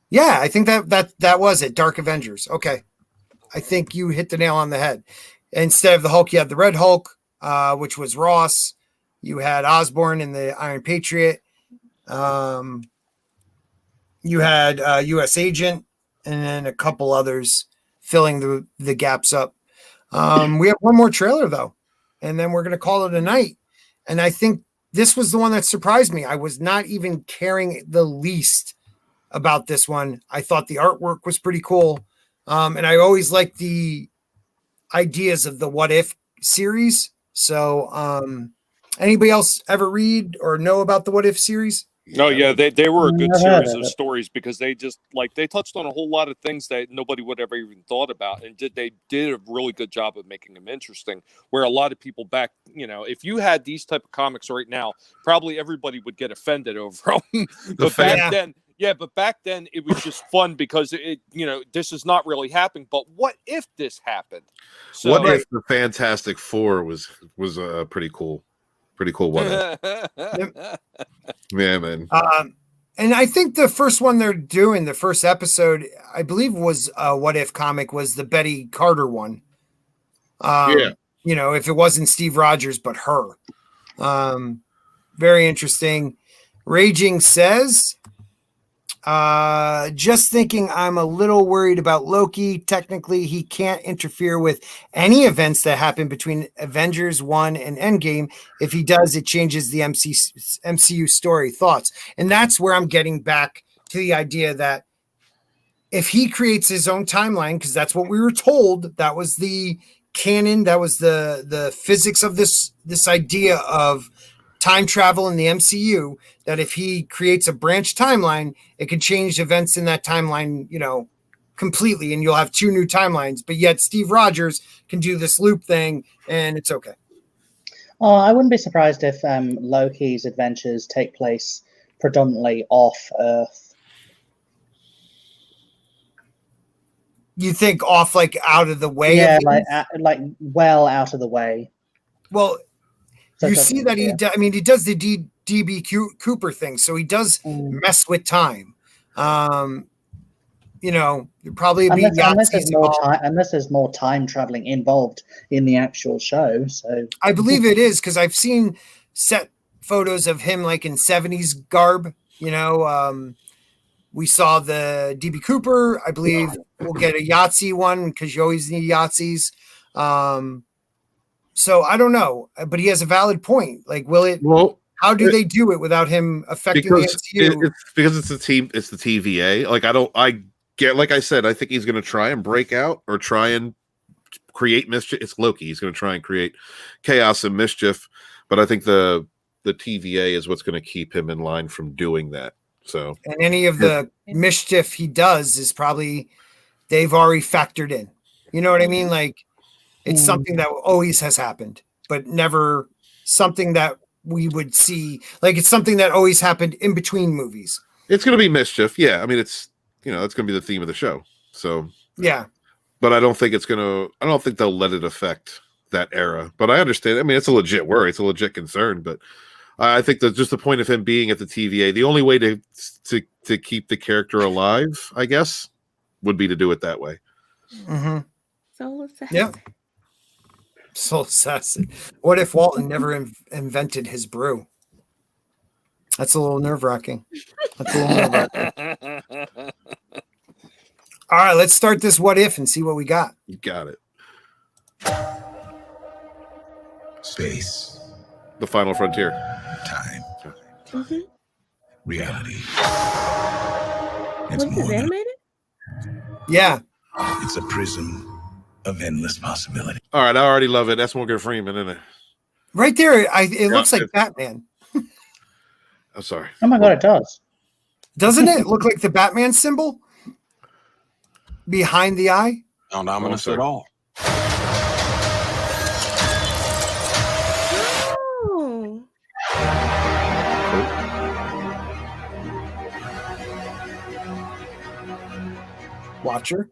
Yeah, I think that was it. Dark Avengers. Okay. I think you hit the nail on the head. Instead of the Hulk, you had the Red Hulk, which was Ross. You had Osborn in the Iron Patriot. You had U.S. Agent, and then a couple others filling the gaps up. We have one more trailer, though, and then we're going to call it a night. And I think this was the one that surprised me. I was not even caring the least about this one. I thought the artwork was pretty cool. And I always liked the ideas of the What If series. So anybody else ever read or know about the What If series? Oh yeah, they were a good series of stories because they just they touched on a whole lot of things that nobody would ever even thought about, and they did a really good job of making them interesting. Where a lot of people back, if you had these type of comics right now, probably everybody would get offended over them. But back then it was just fun because this is not really happening. But what if this happened? So, what if the Fantastic Four was pretty cool? Pretty cool one. Yeah, man. And I think the first one they're doing, the first episode, I believe was What If comic, was the Betty Carter one. If it wasn't Steve Rogers, but her. Very interesting. Raging says, just thinking I'm a little worried about Loki. Technically, he can't interfere with any events that happen between Avengers 1 and Endgame. If he does, it changes the MCU story. Thoughts? And that's where I'm getting back to the idea that if he creates his own timeline, because that's what we were told, that was the canon, that was the physics of this idea of time travel in the MCU, that if he creates a branch timeline, it can change events in that timeline, completely, and you'll have two new timelines. But yet Steve Rogers can do this loop thing, and it's okay. I wouldn't be surprised if Loki's adventures take place predominantly off Earth. You think off, like out of the way? Yeah, like well out of the way. Well, you see that he does the DB Cooper thing, so he does mess with time. Probably unless there's more time traveling involved in the actual show. So I believe it is, because I've seen set photos of him like in 70s garb. We saw the DB Cooper. I believe we'll get a Yahtzee one because you always need Yahtzees. So I don't know, but he has a valid point. Like, how do they do it without him affecting the MCU? Because it's the team, it's the TVA. Like I said, I think he's going to try and break out or try and create mischief. It's Loki. He's going to try and create chaos and mischief. But I think the TVA is what's going to keep him in line from doing that. So, and any of the mischief he does is probably they've already factored in. You know what I mean? Like, It's something that always has happened, but never something that we would see. Like it's something that always happened in between movies. It's going to be mischief. Yeah. I mean, it's going to be the theme of the show. So, yeah. But I don't think I don't think they'll let it affect that era. But I understand. I mean, it's a legit worry. It's a legit concern. But I think that just the point of him being at the TVA, the only way to keep the character alive, I guess, would be to do it that way. Mm-hmm. Soul assassin. Yeah. Soul assassin. What if Walton never invented his brew? That's a little nerve-wracking. All right, let's start this what if and see what we got. You got it. Space. The final frontier. Time. Mm-hmm. Reality. Was this animated? Yeah. It's a prism of endless possibility. All right, I already love it. That's Morgan Freeman, isn't it? Right there, it looks like Batman. I'm sorry. Oh my god, it does. Doesn't it look like the Batman symbol behind the eye? Not ominous at all. Oh. Watcher.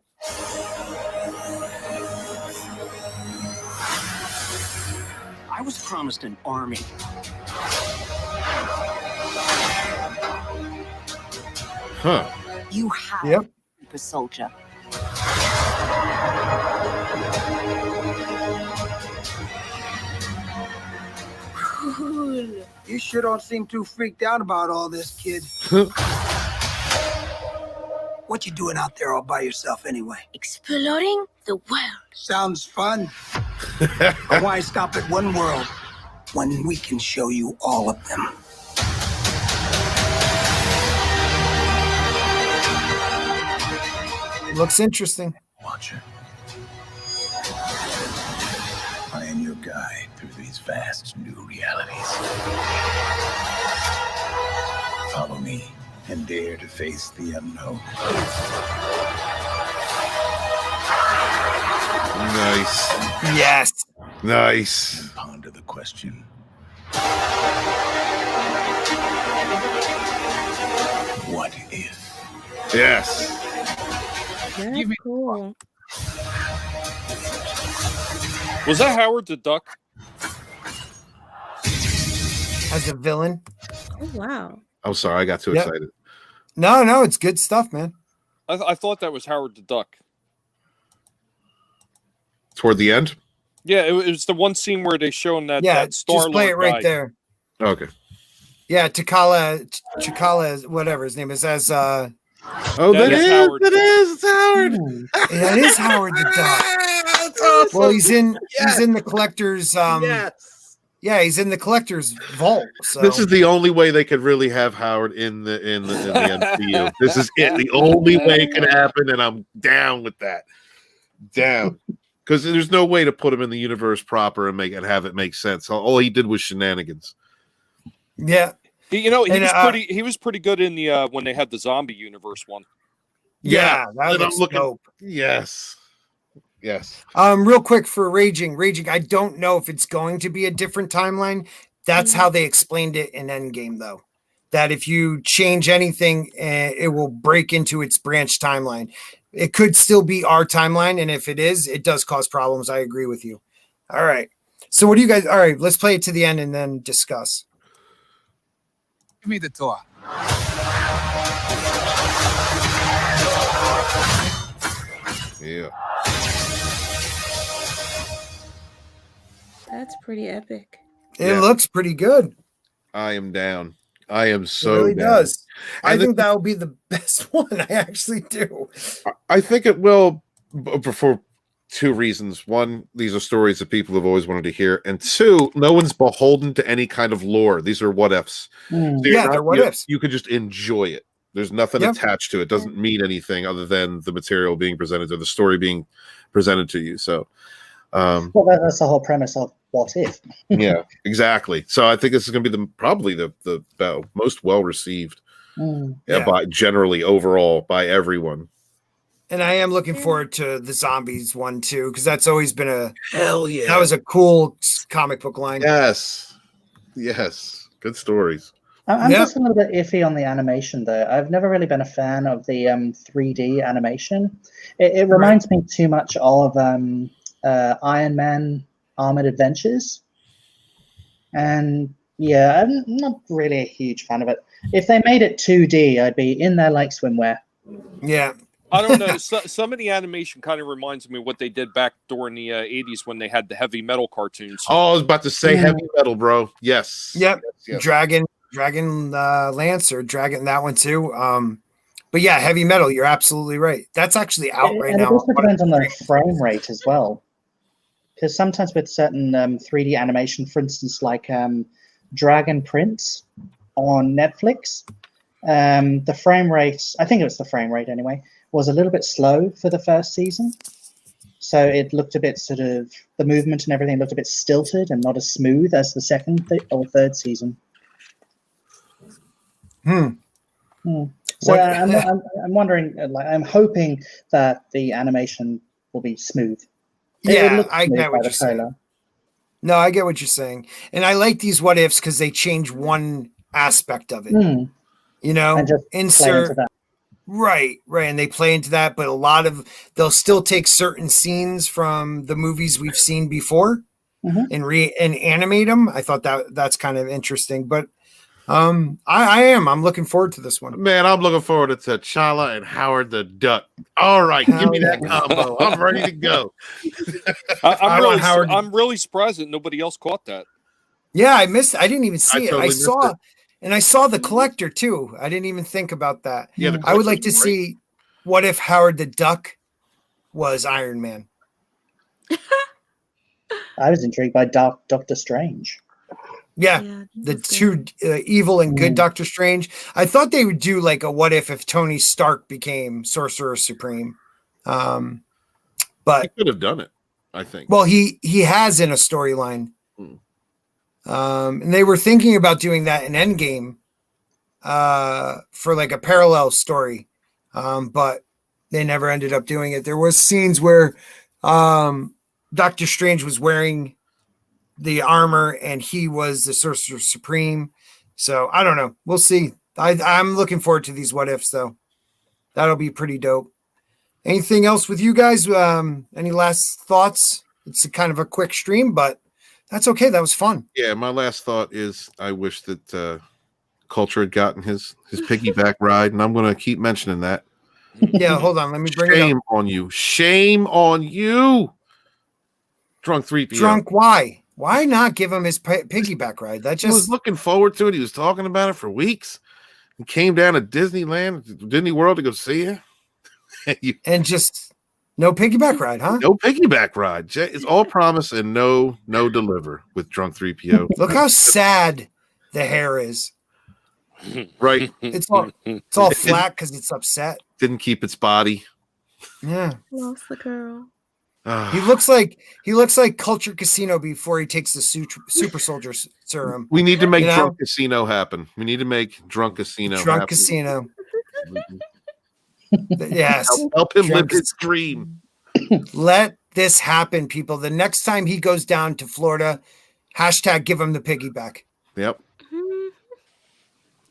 I was promised an army. Huh. You have Yep. a soldier. Cool. You sure don't seem too freaked out about all this, kid. What you doing out there all by yourself anyway? Exploring the world. Sounds fun. But why stop at one world when we can show you all of them? Looks interesting. Watcher. I am your guide through these vast new realities. Follow me and dare to face the unknown. Nice. Yes. Nice. And ponder the question. What if? Yes. That's cool. Was that Howard the Duck? As a villain. Oh wow. I'm sorry, I got too excited. No, it's good stuff, man. I thought that was Howard the Duck. Toward the end? Yeah, it was the one scene where they shown that. Yeah, that Star-Lord just play it right guy. there. Okay. Yeah, Chikala, whatever his name is, as Oh, that is Howard. It's Howard. That is Howard the Duck. That's awesome. Well, he's in the collector's yes. Yeah, he's in the collector's vault. So This is the only way they could really have Howard in the MCU. This is it. The only way it can happen, and I'm down with that. Down. Because there's no way to put him in the universe proper and have it make sense. All he did was shenanigans. Yeah. He was pretty good in the when they had the zombie universe one. Yeah, that and looks dope. Yes. Yes. Real quick for Raging. I don't know if it's going to be a different timeline. That's how they explained it in Endgame, though. That if you change anything, it will break into its branch timeline. It could still be our timeline, and if it is, it does cause problems. I agree with you. All right. So what do you guys? All right, let's play it to the end and then discuss. Give me the tour. Yeah. That's pretty epic. It looks pretty good. I am down. I am so It really down. does. I And think that will be the best one. I actually do. I think it will for two reasons. One, these are stories that people have always wanted to hear. And two, no one's beholden to any kind of lore. These are what ifs. So They're what ifs. You could just enjoy it. There's nothing attached to it. It doesn't mean anything other than the material being presented or the story being presented to you. So well, that's the whole premise of what if. yeah, exactly. So I think this is going to be probably the most well received by generally overall by everyone. And I am looking forward to the zombies one too, because that's always been hell yeah. That was a cool comic book line. Yes. Good stories. I'm just a little bit iffy on the animation, though. I've never really been a fan of the 3D animation. It reminds me too much of Iron Man Armored Adventures. And yeah, I'm not really a huge fan of it. If they made it 2D, I'd be in there like swimwear. Yeah. I don't know. Some of the animation kind of reminds me of what they did back during the 80s when they had the heavy metal cartoons. Oh, I was about to say heavy metal, bro. Yes. Yep. Yes. Dragon Lancer, Dragon, that one too. But yeah, heavy metal, you're absolutely right. That's actually out right now. It also depends on the frame rate as well. Because sometimes with certain 3D animation, for instance, like Dragon Prince on Netflix, the frame rate, I think it was the frame rate anyway, was a little bit slow for the first season. So it looked a bit the movement and everything looked a bit stilted and not as smooth as the second or third season. So I'm wondering, I'm hoping that the animation will be smooth. Yeah, I get what you're saying. No, I get what you're saying. And I like these what ifs because they change one aspect of it. You know, and just insert right, and they play into that, but they'll still take certain scenes from the movies we've seen before and animate them. I thought that's kind of interesting, but I'm looking forward to this one. Man, I'm looking forward to T'Challa and Howard the Duck. All right, give me that combo. I'm ready to go. I'm really surprised that nobody else caught that. Yeah, I missed. I didn't even see it. Totally I saw the collector too. I didn't even think about that. Yeah, I would like to see what if Howard the Duck was Iron Man. I was intrigued by Doctor Strange. Yeah, the two evil and good Doctor Strange. I thought they would do like a what if Tony Stark became Sorcerer Supreme. But he could have done it, I think. Well, he has in a storyline. And they were thinking about doing that in Endgame for like a parallel story. But they never ended up doing it. There was scenes where Doctor Strange was wearing the armor and he was the Sorcerer Supreme. So I don't know. We'll see. I'm looking forward to these what ifs though. That'll be pretty dope. Anything else with you guys? Any last thoughts? It's kind of a quick stream, but that's okay. That was fun. Yeah, my last thought is I wish that Culture had gotten his piggyback ride, and I'm going to keep mentioning that. Yeah, hold on. Let me bring it up. Shame on you. Shame on you. Drunk 3PO. Drunk, why? Why not give him his piggyback ride? That just He was looking forward to it. He was talking about it for weeks. He came down to Disney World to go see you. And just no piggyback ride, huh? No piggyback ride. It's all promise and no deliver with Drunk 3PO. Look how sad the hair is. Right. It's all flat because it's upset. Didn't keep its body. Yeah. Lost the girl. He looks like Culture Casino before he takes the super soldier serum. We need to make Drunk Casino happen. We need to make Drunk Casino happen. Casino. Yes. Help him live his dream. Let this happen, people. The next time he goes down to Florida, # give him the piggyback. Yep.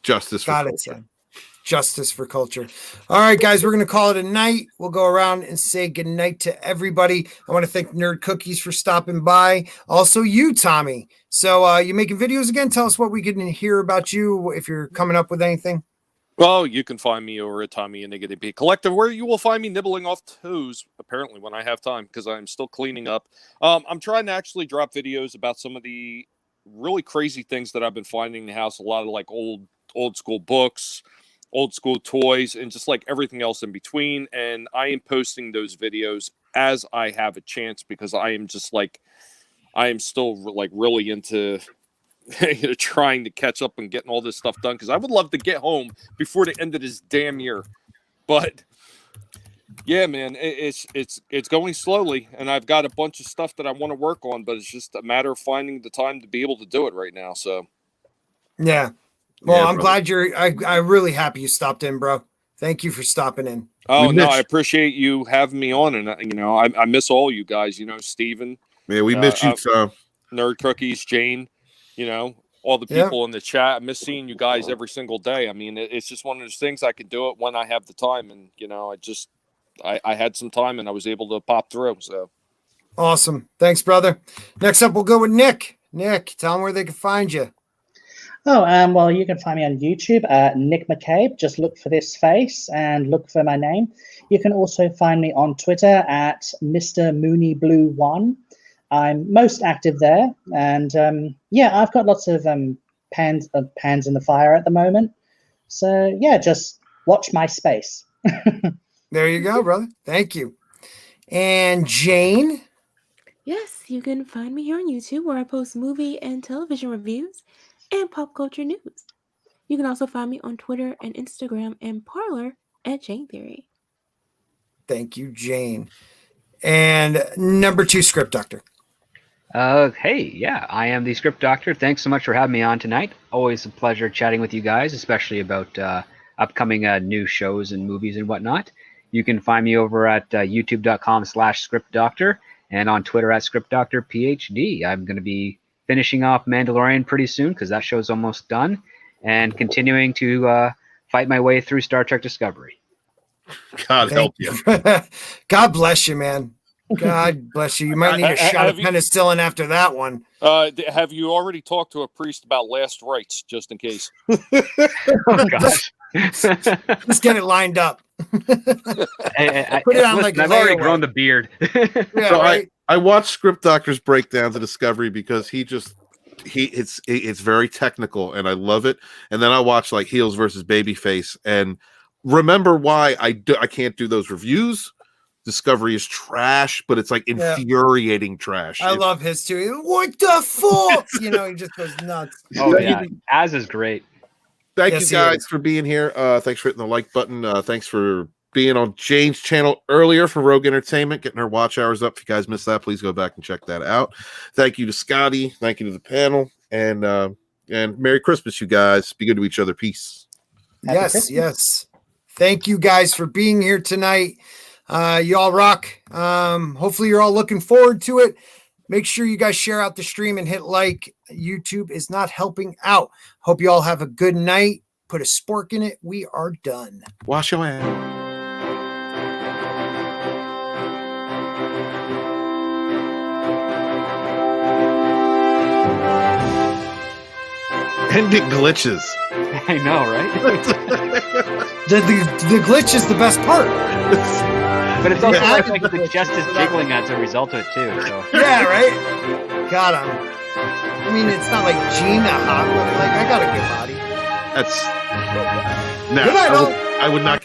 Justice for culture. Justice for culture. All right, guys, we're going to call it a night. We'll go around and say good night to everybody. I want to thank Nerd Cookies for stopping by. Also, you, Tommy. So you making videos again? Tell us what we can hear about you if you're coming up with anything. Well, you can find me over at Tommy and Niggity B Collective, where you will find me nibbling off toes, apparently, when I have time, because I'm still cleaning up. I'm trying to actually drop videos about some of the really crazy things that I've been finding in the house. A lot of like old school books, old school toys, and just like everything else in between. And I am posting those videos as I have a chance, because I am still like really into trying to catch up and getting all this stuff done, because I would love to get home before the end of this damn year. But yeah, man, it's going slowly, and I've got a bunch of stuff that I want to work on, but it's just a matter of finding the time to be able to do it right now. So yeah. Well, I'm glad I'm really happy you stopped in, bro. Thank you for stopping in. Oh no, I appreciate you having me on, and I miss all you guys. Steven. Yeah, we miss you, Tom. Nerd Cookies, Jayne. All the people in the chat. I miss seeing you guys every single day. I mean, it's just one of those things. I can do it when I have the time, and I had some time, and I was able to pop through. So awesome, thanks, brother. Next up, we'll go with Nick. Nick, tell them where they can find you. Oh, well, you can find me on YouTube, Nick McCabe. Just look for this face and look for my name. You can also find me on Twitter at Mr. Mooney Blue 1. I'm most active there, and I've got lots of pans in the fire at the moment. So yeah, just watch my space. There you go, brother. Thank you. And Jayne? Yes, you can find me here on YouTube, where I post movie and television reviews and pop culture news. You can also find me on Twitter and Instagram and Parler at Jayne Theory. Thank you, Jayne. And number 2, Script Doctor. Hey, I am the Script Doctor. Thanks so much for having me on tonight. Always a pleasure chatting with you guys, especially about upcoming new shows and movies and whatnot. You can find me over at youtube.com/scriptdoctor and on Twitter at scriptdoctorphd. I'm going to be finishing off Mandalorian pretty soon because that show's almost done, and continuing to fight my way through Star Trek Discovery. God help you. God bless you, man. God bless you. You might need a shot of penicillin after that one. Have you already talked to a priest about last rites, just in case? Oh, gosh. Let's get it lined up. Put it on like I've already grown the beard. Yeah, so right? I watched Script Doctor's breakdowns of Discovery because it's very technical and I love it. And then I watch like Heels versus Babyface and remember why I can't do those reviews. Discovery is trash, but it's like infuriating trash. I love his too. What the fuck? He just goes nuts. Oh yeah, Az is great. Thank you guys for being here. Thanks for hitting the like button. Thanks for being on Jayne's channel earlier for Rogue Entertainment, getting her watch hours up. If you guys missed that, please go back and check that out. Thank you to Scotty. Thank you to the panel. And Merry Christmas, you guys. Be good to each other. Peace. Yes. Thank you guys for being here tonight. You all rock. Hopefully you're all looking forward to it. Make sure you guys share out the stream and hit like. YouTube is not helping out. Hope you all have a good night. Put a spork in it. We are done. Wash your hands. Ending glitches. I know, right? the glitch is the best part. But it's also like the chest is jiggling as a result of it too. So. Yeah, right? Got him. I mean, it's not like Gina hot, but like I got a good body. That's no. I would not give